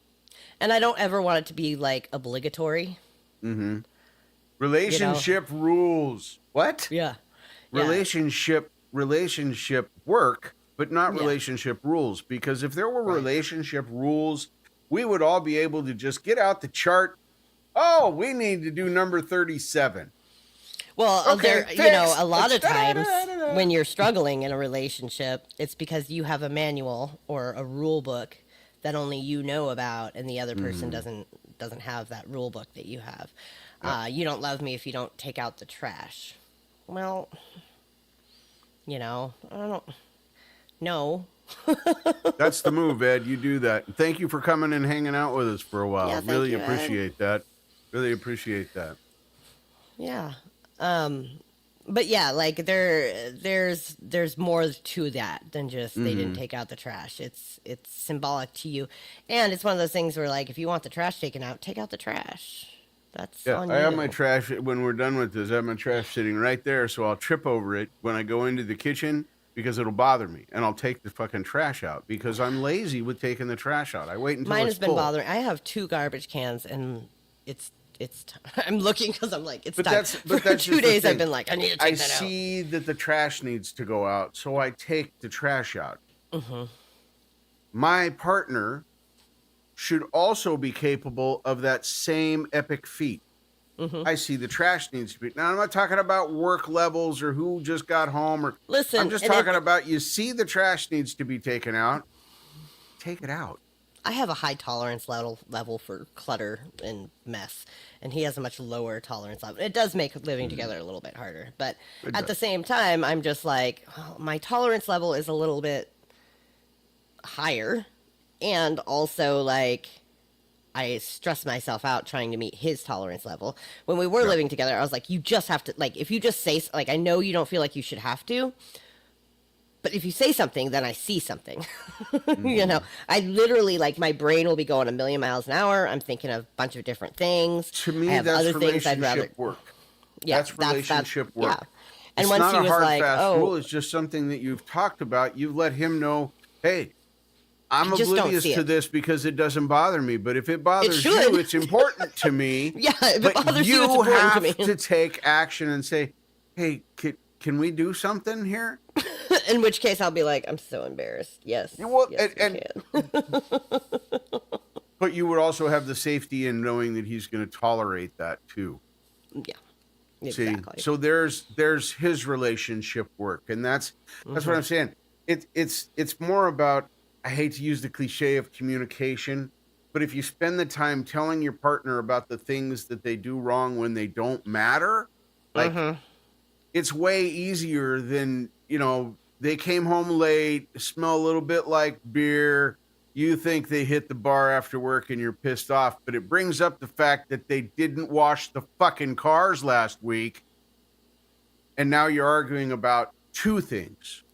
And I don't ever want it to be like obligatory. Relationship rules. What? Yeah. Relationship work, but not relationship rules. Because if there were relationship rules, we would all be able to just get out the chart. Oh, we need to do number 37. Well, Okay, a lot of fixed. times when you're struggling in a relationship, it's because you have a manual or a rule book that only you know about, and the other person doesn't have that rule book that you have. You don't love me if you don't take out the trash. Well, I don't know. That's the move, Ed. You do that. Thank you for coming and hanging out with us for a while. Yeah, thank Really you, Ed. appreciate that. Really appreciate that. Yeah. But yeah, like there's more to that than just they didn't take out the trash. It's symbolic to you, and it's one of those things where, like, if you want the trash taken out, take out the trash. That's on I you. have my trash when we're done with this. I have my trash sitting right there, so I'll trip over it when I go into the kitchen because it'll bother me, and I'll take the fucking trash out because I'm lazy with taking the trash out. I wait until Mine it's has been full. bothering. I have 2 garbage cans, and it's. I'm looking because I'm like, it's But time. that's For just 2 the days, I've thing. been like, I need to I take that out. see that the trash needs to go out, so I take the trash out. My partner should also be capable of that same epic feat. I see the trash needs to be. Now, I'm not talking about work levels or who just got home. Or Listen, I'm just and talking about you see the trash needs to be taken out. Take it out. I have a high tolerance level for clutter and mess, and he has a much lower tolerance level. It does make living together a little bit harder, but at the same time, I'm just like, oh, my tolerance level is a little bit higher, and also, like, I stress myself out trying to meet his tolerance level. When we were living together, I was like, you just have to, like, if you just say, like, I know you don't feel like you should have to, but if you say something, then I see something. I literally, like, my brain will be going a million miles an hour. I'm thinking of a bunch of different things. To me, I have that's other things I'd rather. relationship work. Yeah, That's relationship work. Yeah. And It's once not he a was hard, like, fast oh, rule. It's just something that you've talked about. You've let him know, hey, I'm Just don't oblivious see to it. this because it doesn't bother me. But if it bothers should. you, it's important to me. yeah, if it But bothers you, it's you important have to me. to take action and say, hey, can we do something here? In which case, I'll be like, I'm so embarrassed. Yes. Well, yes, we and- can. But you would also have the safety in knowing that he's going to tolerate that too. Yeah. See, Exactly. so there's his relationship work, and that's what I'm saying. It's more about, I hate to use the cliche of communication, but if you spend the time telling your partner about the things that they do wrong when they don't matter, like it's way easier than, they came home late, smell a little bit like beer. You think they hit the bar after work and you're pissed off, but it brings up the fact that they didn't wash the fucking cars last week. And now you're arguing about 2 things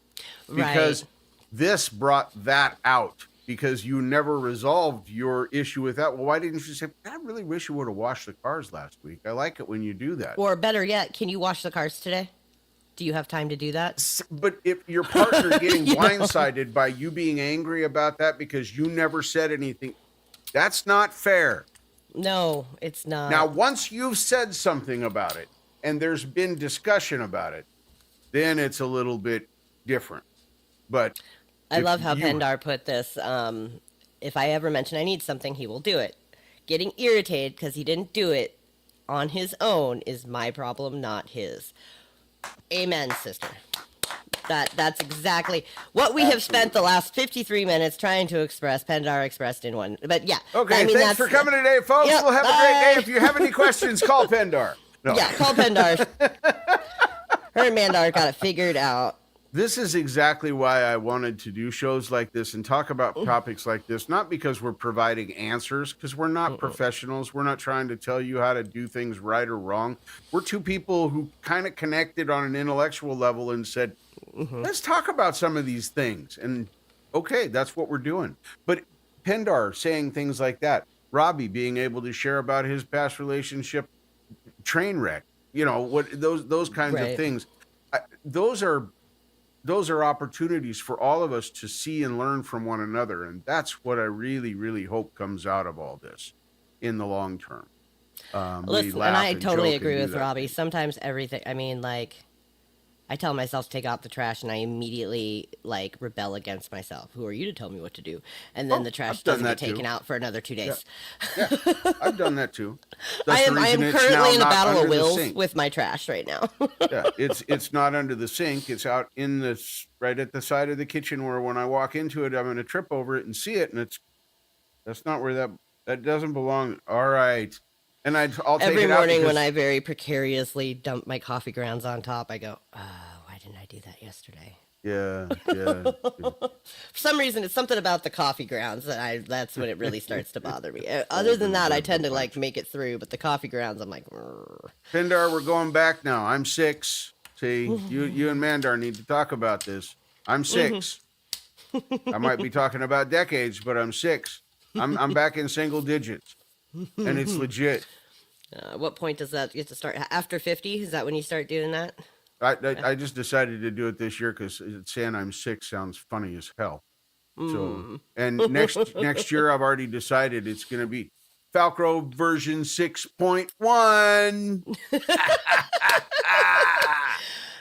because this brought that out because you never resolved your issue with that. Well, why didn't you say, I really wish you would have washed the cars last week. I like it when you do that. Or better yet, can you wash the cars today? Do you have time to do that? But if your partner getting blindsided by you being angry about that because you never said anything, that's not fair. No, it's not. Now, once you've said something about it and there's been discussion about it, then it's a little bit different. But I if love how you- Pendar put this. If I ever mention I need something, he will do it. Getting irritated because he didn't do it on his own is my problem, not his. Amen, sister. That's exactly what we have spent the last 53 minutes trying to express. Pendar expressed in one. But yeah. Okay, I mean, thanks for coming today, folks. Yep, We'll have a great bye. day. If you have any questions, call Pendar. No. Yeah, call Pendar. Her and Mandar got it figured out. This is exactly why I wanted to do shows like this and talk about topics like this, not because we're providing answers, because we're not professionals. We're not trying to tell you how to do things right or wrong. We're 2 people who kind of connected on an intellectual level and said, let's talk about some of these things. And okay, that's what we're doing. But Pendar saying things like that, Robbie being able to share about his past relationship train wreck, what those kinds of things, those are opportunities for all of us to see and learn from one another. And that's what I really, really hope comes out of all this in the long term. Listen, and I totally agree with Robbie. Sometimes everything, I mean, like, I tell myself to take out the trash, and I immediately like rebel against myself. Who are you to tell me what to do? And then Oh, the trash I've done doesn't get that too. taken out for another 2 Yeah, days. yeah, I've done that too. I That's the am reason it's now currently in a not battle under of the wills sink. with my trash right now. Yeah, it's not under the sink. It's out in right at the side of the kitchen where when I walk into it, I'm going to trip over it and see it, and that's not where that doesn't belong. All right, and I'll take Every it out morning when because I very precariously dump my coffee grounds on top, I go, oh, why didn't I do that yesterday? yeah. For some reason, it's something about the coffee grounds that's when it really starts to bother me. Other than that, I tend to like make it through, but the coffee grounds, I'm like, "Grr." Pindar, we're going back now. I'm 6. See, you and Mandar need to talk about this. I'm 6. I might be talking about decades, but I'm 6. I'm back in single digits, and it's legit. What point does that get to start? After 50? Is that when you start doing that? I just decided to do it this year because saying I'm 6 sounds funny as hell. So, and next year I've already decided it's going to be Falcro version 6.1.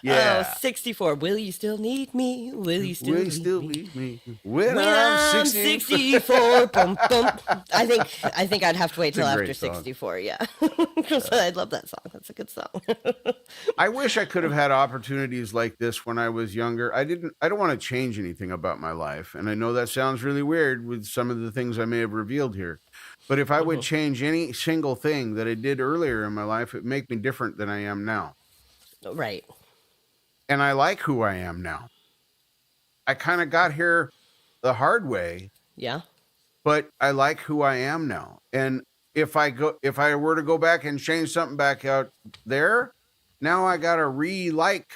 Yeah. Oh, 64. Will you still need me? Will you still need me? When When I'm I'm 64. 64. Bum, bum. I think I'd have to wait It's a till great after song. 64. Yeah. 'Cause I love that song. That's a good song. I wish I could have had opportunities like this when I was younger. I don't want to change anything about my life. And I know that sounds really weird with some of the things I may have revealed here. But if I would change any single thing that I did earlier in my life, it'd make me different than I am now. Right. And I like who I am now. I kind of got here the hard way, Yeah. but I like who I am now. And if I were to go back and change something back out there, now I got to like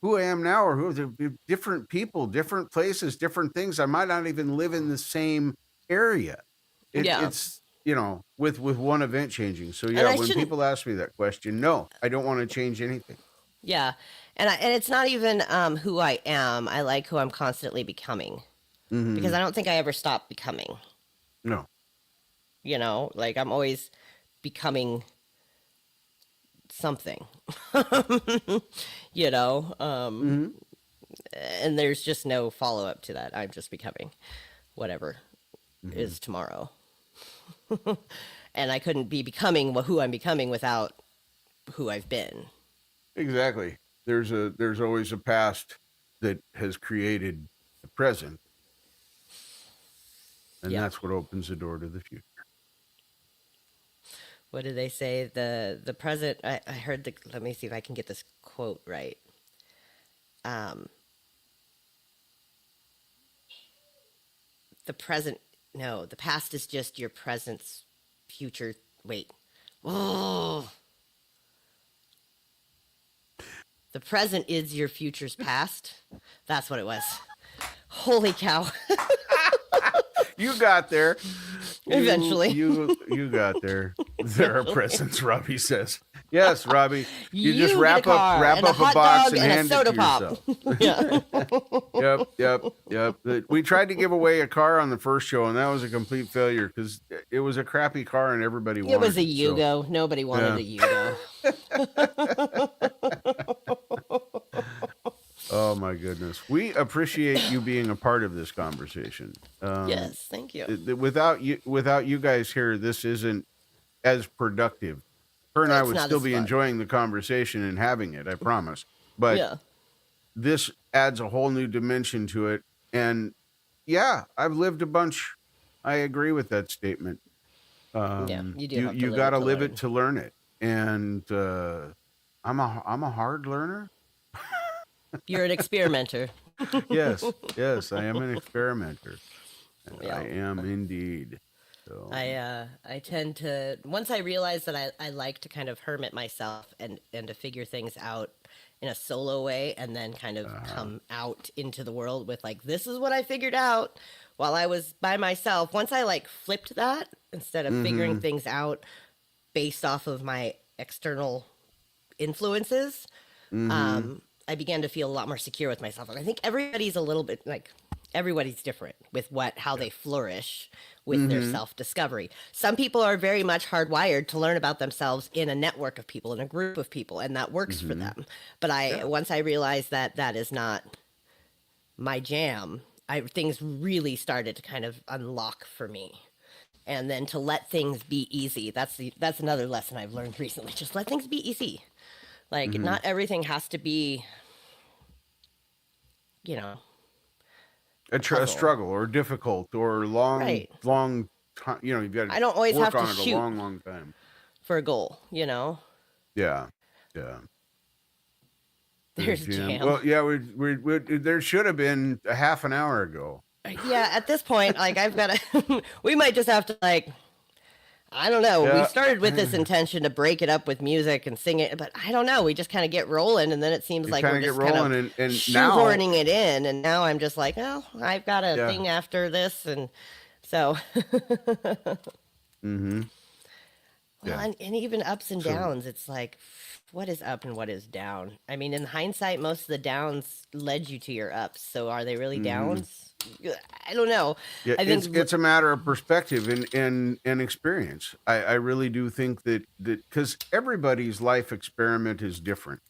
who I am now, or who the different people, different places, different things. I might not even live in the same area. Yeah. It's, with one event changing. So And yeah, I when shouldn't- people ask me that question, no, I don't want to change anything. Yeah. And it's not even who I am. I like who I'm constantly becoming. Mhm. Because I don't think I ever stop becoming. No. Like I'm always becoming something. Mhm. And there's just no follow up to that. I'm just becoming whatever is tomorrow. And I couldn't be becoming who I'm becoming without who I've been. Exactly. There's always a past that has created the present, and Yeah. that's what opens the door to the future. What do they say? The present. I heard the. Let me see if I can get this quote right. The present. No, the past is just your present's future. Wait. Oh. The present is your future's past. That's what it was. Holy cow. You got there. Eventually. You got there. There are presents, Robbie says. Yes, Robbie. You just get wrap a car up and a hot box dog and hand a soda it to pop. yourself. Yeah. Yep. We tried to give away a car on the first show, and that was a complete failure because it was a crappy car and everybody wanted It was a so- Yugo. Nobody wanted a Yugo. Oh my goodness. We appreciate you being a part of this conversation. Yes, thank you. Without you guys here, this isn't as productive. Her and I It's would not still as be fun. enjoying the conversation and having it, I promise. But Yeah. this adds a whole new dimension to it. And yeah, I've lived a bunch. I agree with that statement. You do have to You live got to it to live learn. it to learn it. And I'm a hard learner. You're an experimenter. Yes, I am an experimenter. Yeah. I am indeed. So I tend to, once I realize that I like to kind of hermit myself and to figure things out in a solo way and then kind of come out into the world with like, this is what I figured out while I was by myself. Once I like flipped that, instead of figuring things out based off of my external influences, I began to feel a lot more secure with myself. And I think everybody's a little bit like, everybody's different with how they flourish with their self-discovery. Some people are very much hardwired to learn about themselves in a network of people, in a group of people, and that works for them. But once I realized that that is not my jam, things really started to kind of unlock for me. And then to let things be easy. That's another lesson I've learned recently. Just let things be easy. Like not everything has to be, you know, a struggle or difficult or long time. You know, you've got to I don't always work have to on it shoot a long time for a goal, you know. Yeah. There's jam. Well, yeah, we there should have been a half an hour ago. Yeah, at this point, like I've got to, we might just have to like, I don't know. Yeah. We started with this intention to break it up with music and sing it, but I don't know. We just kind of get rolling, and then it seems like we're just kind of and shoehorning it in. And now I'm just like, oh, I've got a thing after this, and so. Well, and even ups and downs, it's like, what is up and what is down? I mean, in hindsight, most of the downs led you to your ups. So are they really downs? I don't know. Yeah, I think it's a matter of perspective and experience. I really do think that because everybody's life experiment is different.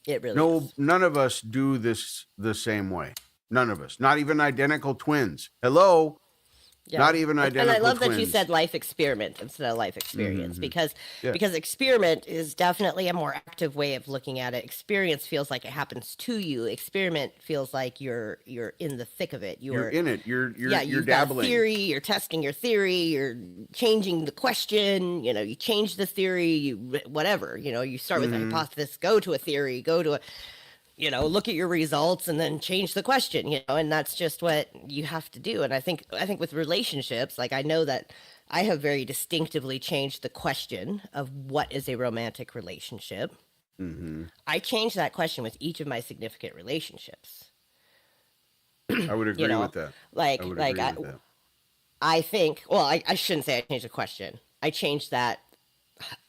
It really is. None of us do this the same way. None of us. Not even identical twins. Hello. Yeah. Not even identical. And I love twins. that you said life experiment instead of life experience because experiment is definitely a more active way of looking at it. Experience feels like it happens to you. Experiment feels like you're in the thick of it. You're in it. You're you've dabbling. Got a theory. You're testing your theory. You're changing the question. You know, you change the theory. You whatever. You know, you start with a hypothesis, go to a theory, go to a. You know, look at your results and then change the question, you know, and that's just what you have to do. And I think with relationships, like I know that I have very distinctively changed the question of what is a romantic relationship. I changed that question with each of my significant relationships. I would agree with that. I think, well, I shouldn't say I changed the question. I changed that,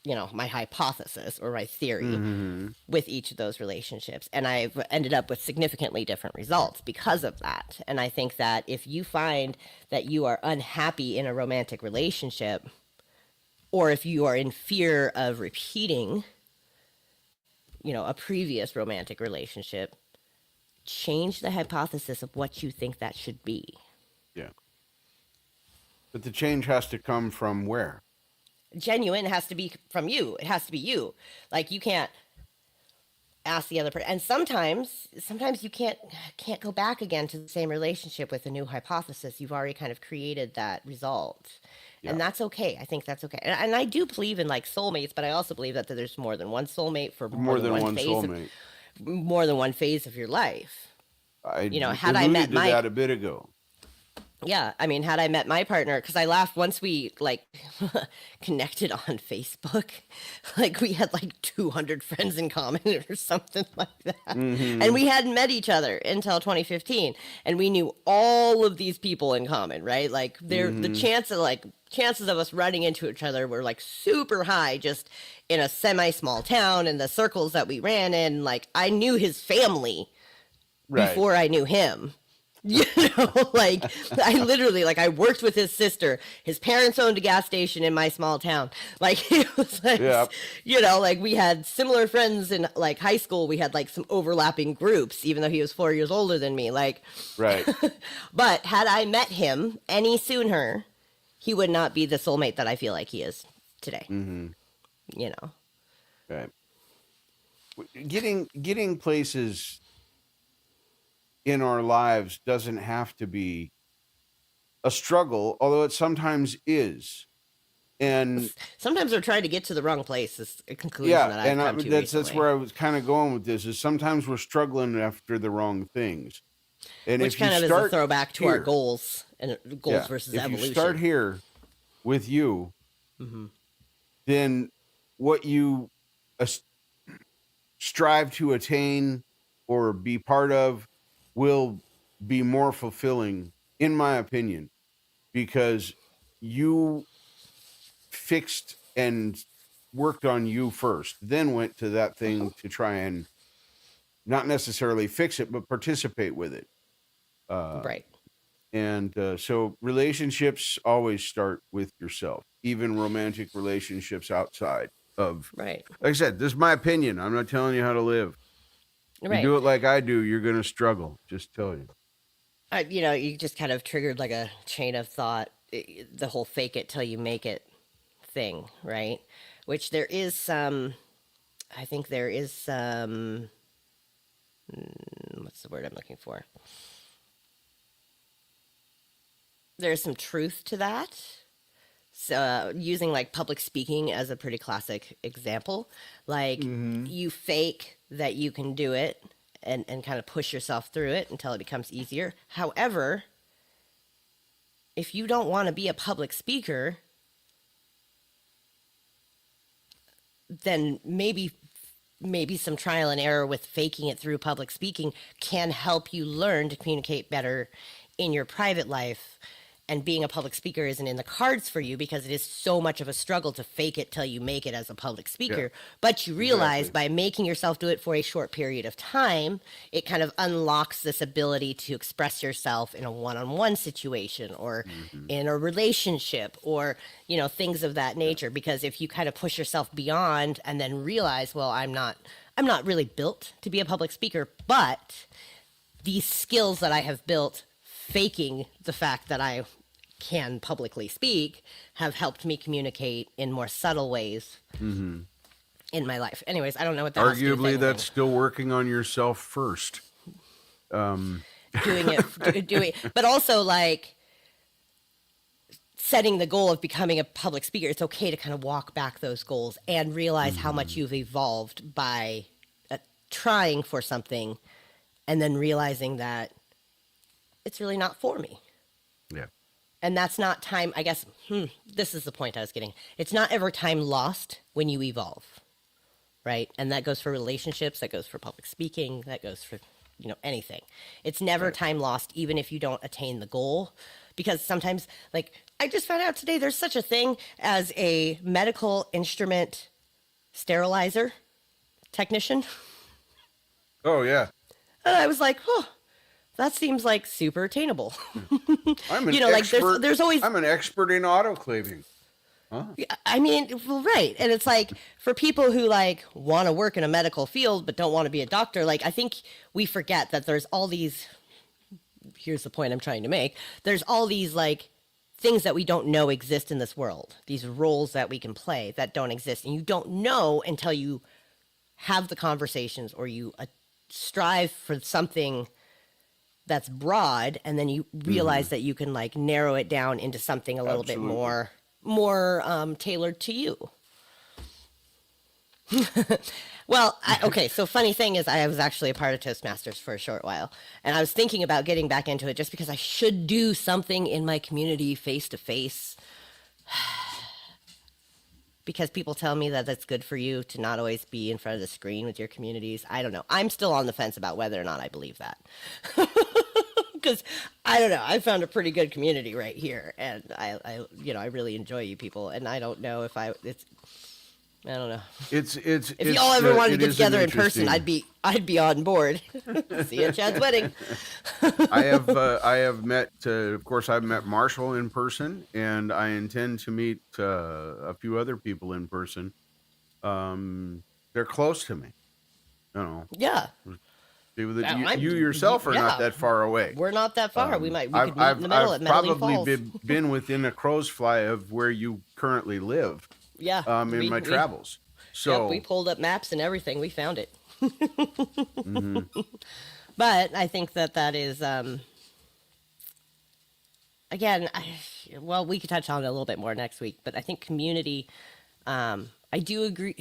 you know, my hypothesis or my theory with each of those relationships. And I've ended up with significantly different results because of that. And I think that if you find that you are unhappy in a romantic relationship, or if you are in fear of repeating, you know, a previous romantic relationship, change the hypothesis of what you think that should be. Yeah. But the change has to come from where? Genuine has to be from you. It has to be you. Like you can't ask the other person. And sometimes you can't go back again to the same relationship with a new hypothesis. You've already kind of created that result. Yeah. And that's okay. I think that's okay. And I do believe in like soulmates, but I also believe that there's more than one soulmate for more than one phase soulmate. More than one phase of your life. Had I met that a bit ago. Yeah, I mean, had I met my partner, because I laughed once we like connected on Facebook, like we had like 200 friends in common or something like that, and we hadn't met each other until 2015, and we knew all of these people in common, right? Like the chances of us running into each other were like super high, just in a semi-small town and the circles that we ran in. Like I knew his family before I knew him. You know, like I literally, like I worked with his sister. His parents owned a gas station in my small town. Like it was like, you know, like we had similar friends in like high school. We had like some overlapping groups, even though he was 4 years older than me. Like, right. But had I met him any sooner, he would not be the soulmate that I feel like he is today. You know, right. Getting places in our lives doesn't have to be a struggle, although it sometimes is. And sometimes we're trying to get to the wrong place is a conclusion that I've come to recently. That's where I was kind of going with this, is sometimes we're struggling after the wrong things. And which kind of is a throwback to our goals and goals versus evolution. If you start here with you, then what you strive to attain or be part of will be more fulfilling, in my opinion, because you fixed and worked on you first, then went to that thing to try and not necessarily fix it, but participate with it. Right. And so relationships always start with yourself, even romantic relationships outside of, Right. like I said, this is my opinion. I'm not telling you how to live. You Right. do it like I do, you're going to struggle. Just tell you. You just kind of triggered like a chain of thought, the whole fake it till you make it thing, right? Which there is some, I think there is some, what's the word I'm looking for? There's some truth to that. So, using like public speaking as a pretty classic example, like you fake that you can do it and kind of push yourself through it until it becomes easier. However, if you don't want to be a public speaker, then maybe some trial and error with faking it through public speaking can help you learn to communicate better in your private life. And being a public speaker isn't in the cards for you because it is so much of a struggle to fake it till you make it as a public speaker. Yeah, but you realize exactly. by making yourself do it for a short period of time, it kind of unlocks this ability to express yourself in a one-on-one situation or in a relationship or, things of that nature. Because if you kind of push yourself beyond and then realize, well, I'm not really built to be a public speaker, but these skills that I have built faking the fact that I can publicly speak have helped me communicate in more subtle ways in my life. Anyways, I don't know what that has to do with Arguably, anything. that's still working on yourself first. doing it, but also like setting the goal of becoming a public speaker. It's okay to kind of walk back those goals and realize how much you've evolved by trying for something and then realizing that it's really not for me. Yeah. And that's not time, I guess, this is the point I was getting. It's not ever time lost when you evolve, right? And that goes for relationships, that goes for public speaking, that goes for, anything. It's never time lost, even if you don't attain the goal. Because sometimes, like, I just found out today there's such a thing as a medical instrument sterilizer technician. Oh, yeah. And I was like, that seems like super attainable. I'm an like expert. there's always, I'm an expert in autoclaving. Huh? I mean, well, right. And it's like for people who like want to work in a medical field but don't want to be a doctor, like I think we forget that there's all these, here's the point I'm trying to make. There's all these like things that we don't know exist in this world. These roles that we can play that don't exist. And you don't know until you have the conversations or you strive for something that's broad, and then you realize that you can like narrow it down into something a little bit more tailored to you. Well, okay, so funny thing is I was actually a part of Toastmasters for a short while, and I was thinking about getting back into it just because I should do something in my community face to face. Because people tell me that it's good for you to not always be in front of the screen with your communities. I don't know. I'm still on the fence about whether or not I believe that. Because I don't know. I found a pretty good community right here, and I really enjoy you people. And I don't know if I don't know. It's if y'all ever wanted to get together in person, interesting. I'd be on board. See you at Chad's wedding. I have met, of course, I've met Marshall in person, and I intend to meet a few other people in person. They're close to me. Yeah. You yourself are not that far away. We're not that far. We could meet in the middle I've at Medellin Falls. probably been within a crow's fly of where you currently live. Yeah. In my travels. So we pulled up maps and everything. We found it. But I think that is, again, we could touch on it a little bit more next week, but I think community, I do agree.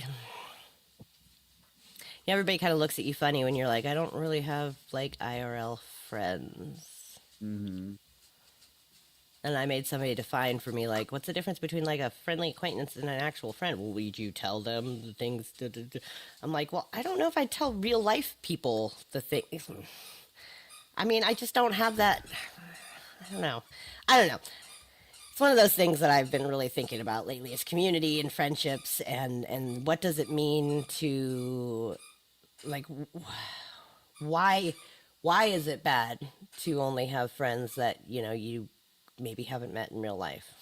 Everybody kind of looks at you funny when you're like, I don't really have like IRL friends. And I made somebody define for me, like, what's the difference between like a friendly acquaintance and an actual friend? Well, would you tell them the things? I'm like, well, I don't know if I tell real life people the things. I mean, I just don't have that. I don't know. It's one of those things that I've been really thinking about lately is community and friendships and what does it mean to, like, why why is it bad to only have friends that, you maybe haven't met in real life?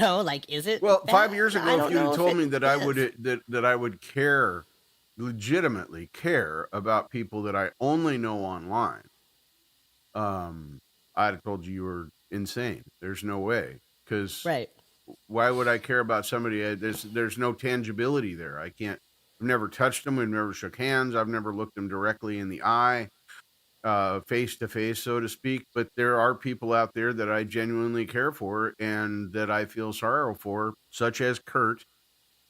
Like, is it Well, 5 years bad? I ago, if don't you had know if told it me that I would is. that I would care, legitimately care about people that I only know online, um, I'd have told you were insane. There's no way. Because Right. why would I care about somebody? There's no tangibility there. I can't. I've never touched them. We've never shook hands. I've never looked them directly in the eye, face to face, so to speak. But there are people out there that I genuinely care for and that I feel sorrow for, such as Kurt,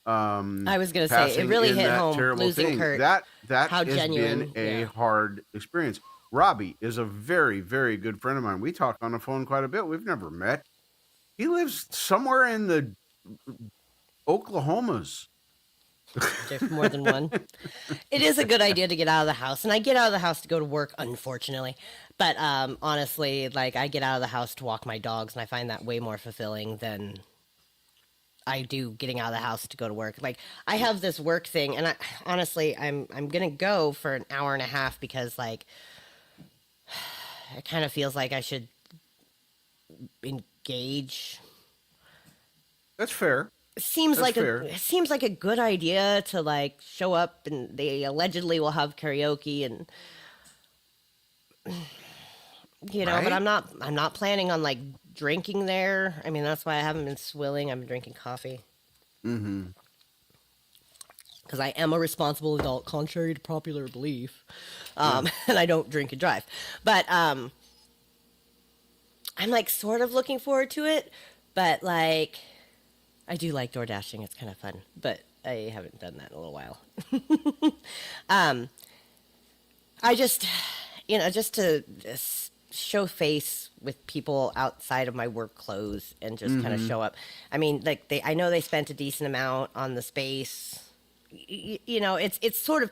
I was going to say, it passing really in hit that home terrible losing thing. Kurt, That how has been genuine. a Yeah. hard experience. Robbie is a very, very good friend of mine. We talk on the phone quite a bit. We've never met. He lives somewhere in the Oklahomas. There's more than one. It is a good idea to get out of the house, and I get out of the house to go to work, unfortunately. But honestly, like, I get out of the house to walk my dogs, and I find that way more fulfilling than I do getting out of the house to go to work. Like, I have this work thing, and honestly, I'm gonna go for an hour and a half because, like, it kind of feels like I should engage. That's fair. Seems That's like fair. it seems like a good idea to, like, show up, and they allegedly will have karaoke, and but Right? I'm not planning on, like, drinking there. I mean, that's why I haven't been swilling. I've been drinking coffee Mm-hmm. because I am a responsible adult, contrary to popular belief. Yeah. And I don't drink and drive. But I'm, like, sort of looking forward to it, but, like, I do like door dashing. It's kind of fun, but I haven't done that in a little while. I just, just to show face with people outside of my work clothes and just kind of Mm-hmm. show up. I mean, like, I know they spent a decent amount on the space. It's sort of,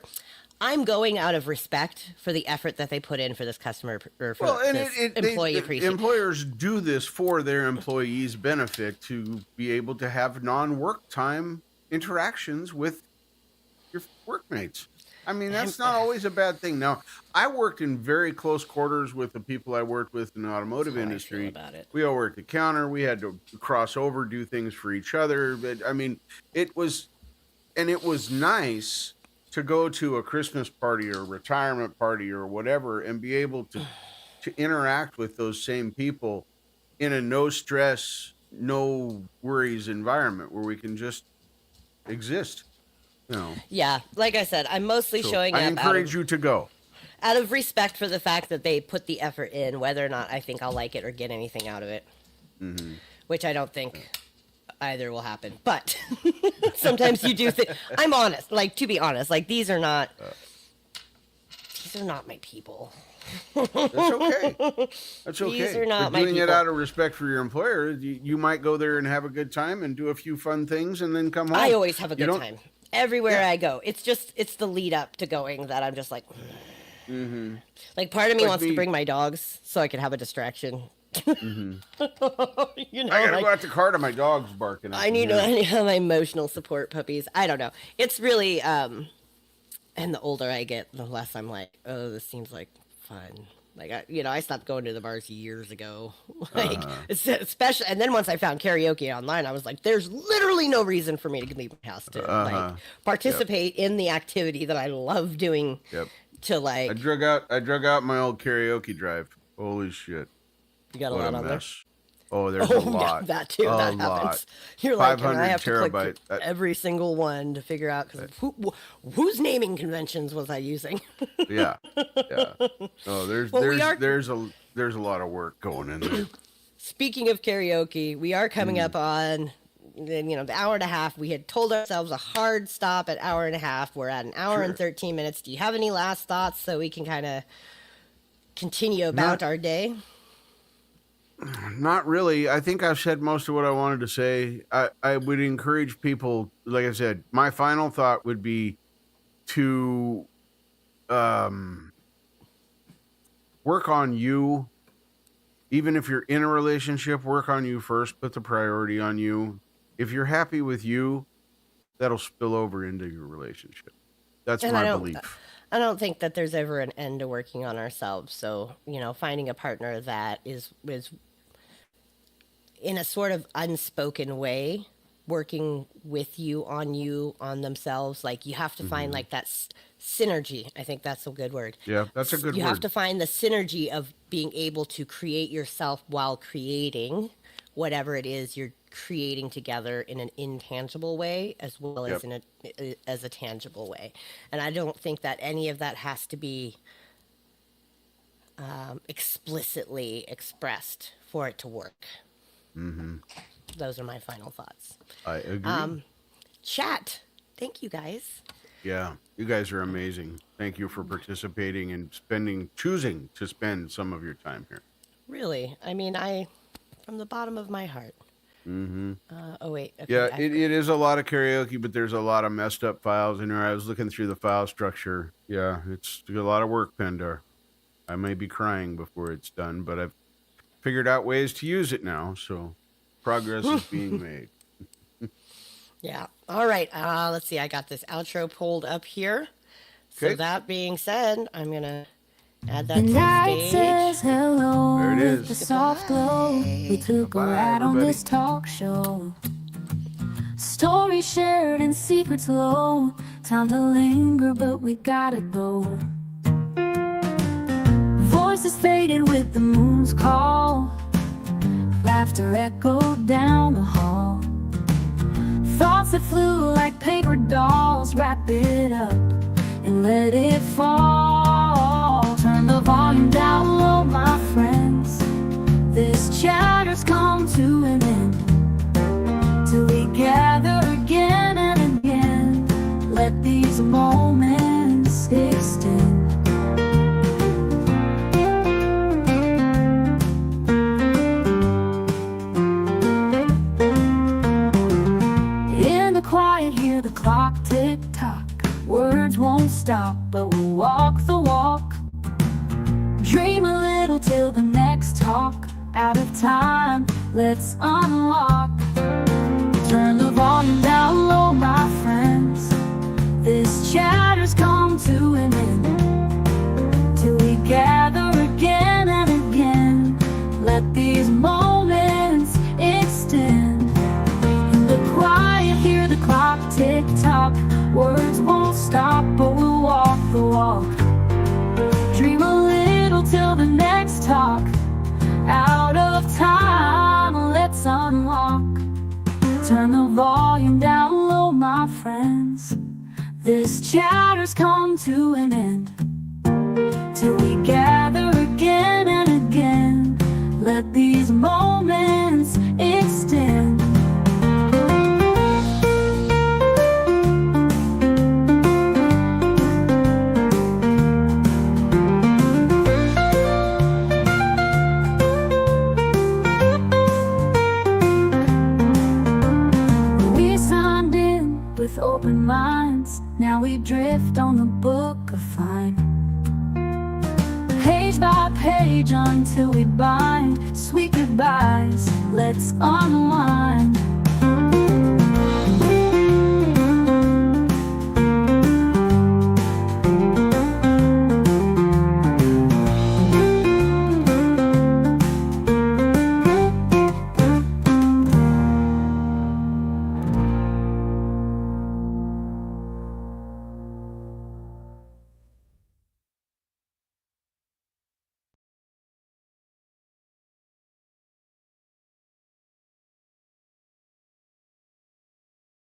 I'm going out of respect for the effort that they put in for this customer or for Well, and this employee appreciation. employers do this for their employees' benefit to be able to have non-work time interactions with your workmates. I mean, that's not always a bad thing. Now, I worked in very close quarters with the people I worked with in the automotive That's how I feel industry. about it. We all worked the counter. We had to cross over, do things for each other. But I mean, it was nice to go to a Christmas party or retirement party or whatever and be able to interact with those same people in a no stress, no worries environment where we can just exist. You know. Yeah, like I said, I'm mostly So showing I up encourage you to go. out of respect for the fact that they put the effort in, whether or not I think I'll like it or get anything out of it, Mm-hmm. which I don't think either will happen. But sometimes you do think. I'm honest. Like, to be honest, like, these are not my people. That's okay. That's okay. These are not But my doing it people. out of respect for your employer, you might go there and have a good time and do a few fun things and then come home. I always have a You good don't- time everywhere Yeah. I go. It's the lead up to going that I'm just like, Mm-hmm. like, part of me Like wants me. to bring my dogs so I can have a distraction. Mm-hmm. I I gotta like, go out the car to my dog's barking. I need to have my emotional support puppies. I don't know. It's really and the older I get, the less I'm like, oh, this seems like fun. Like, I stopped going to the bars years ago. Like, especially, and then once I found karaoke online, I was like, there's literally no reason for me to leave my house to like participate in the activity that I love doing. Yep. To like, I drug out my old karaoke drive. Holy shit! you got a What lot a on mess. Oh, there's there. a lot. Yeah, that too. A That lot. happens. You're like, and I 500 have to click terabyte. every single one to figure out because whose naming conventions was I using? Yeah. Yeah. Oh, Well, we are- there's a lot of work going in there. Speaking of karaoke, we are coming up on the hour and a half. We had told ourselves a hard stop at hour and a half. We're at an hour and 13 minutes. Do you have any last thoughts so we can kind of continue about our day? Not really. I think I've said most of what I wanted to say. I would encourage people, like I said, my final thought would be to work on you. Even if you're in a relationship, work on you first. Put the priority on you. If you're happy with you, that'll spill over into your relationship. That's And my belief. I don't think that there's ever an end to working on ourselves. So, you know, finding a partner that is in a sort of unspoken way working with you on themselves, like you have to find like that synergy. I think that's a good word. Yeah, that's a good You have word. to find the synergy of being able to create yourself while creating whatever it is you're creating together in an intangible way as well as Yep. in a tangible way. And I don't think that any of that has to be explicitly expressed for it to work. Those are my final thoughts. I agree. Chat. Thank you guys. Yeah, you guys are amazing. Thank you for participating and choosing to spend some of your time here. Really. I mean, from the bottom of my heart. Oh, wait. Okay. Yeah, it is a lot of karaoke, but there's a lot of messed up files in there. I was looking through the file structure. Yeah, it's a lot of work, Pendar. I may be crying before it's done, but I've figured out ways to use it now, so progress is being made. Yeah. All right. Let's see. I got this outro pulled up here. So Okay. that being said, I'm going to add that The to night the says stage. hello There it with is. the soft glow. We took a Bye, ride on everybody. this talk show. Stories shared and secrets low. Time to linger, but we gotta go. Voices faded with the moon's call. Laughter echoed down the hall. Thoughts that flew like paper dolls. Wrap it up and let it fall. Turn the volume down low, my friends. This chatter's come to an end. Till we gather again and again. Let these moments extend. In the quiet, hear the clock tick tock. Words won't stop, but we'll walk the walk. Dream a little till the next talk. Out of time, let's unlock. Turn the volume down low, my friends. This chatter's come to an end. Till we gather again and again. Let these moments extend. In the quiet, hear the clock tick tock. Words won't stop, but we'll walk the walk. Dream a little till the next talk. Out of time, let's unlock. Turn the volume down low, my friends. This chatter's come to an end. Till we gather again and again. Let these moments extend. We signed in with open minds. Now we drift on the book of fine. Page by page until we bind. Sweet goodbyes, let's unwind.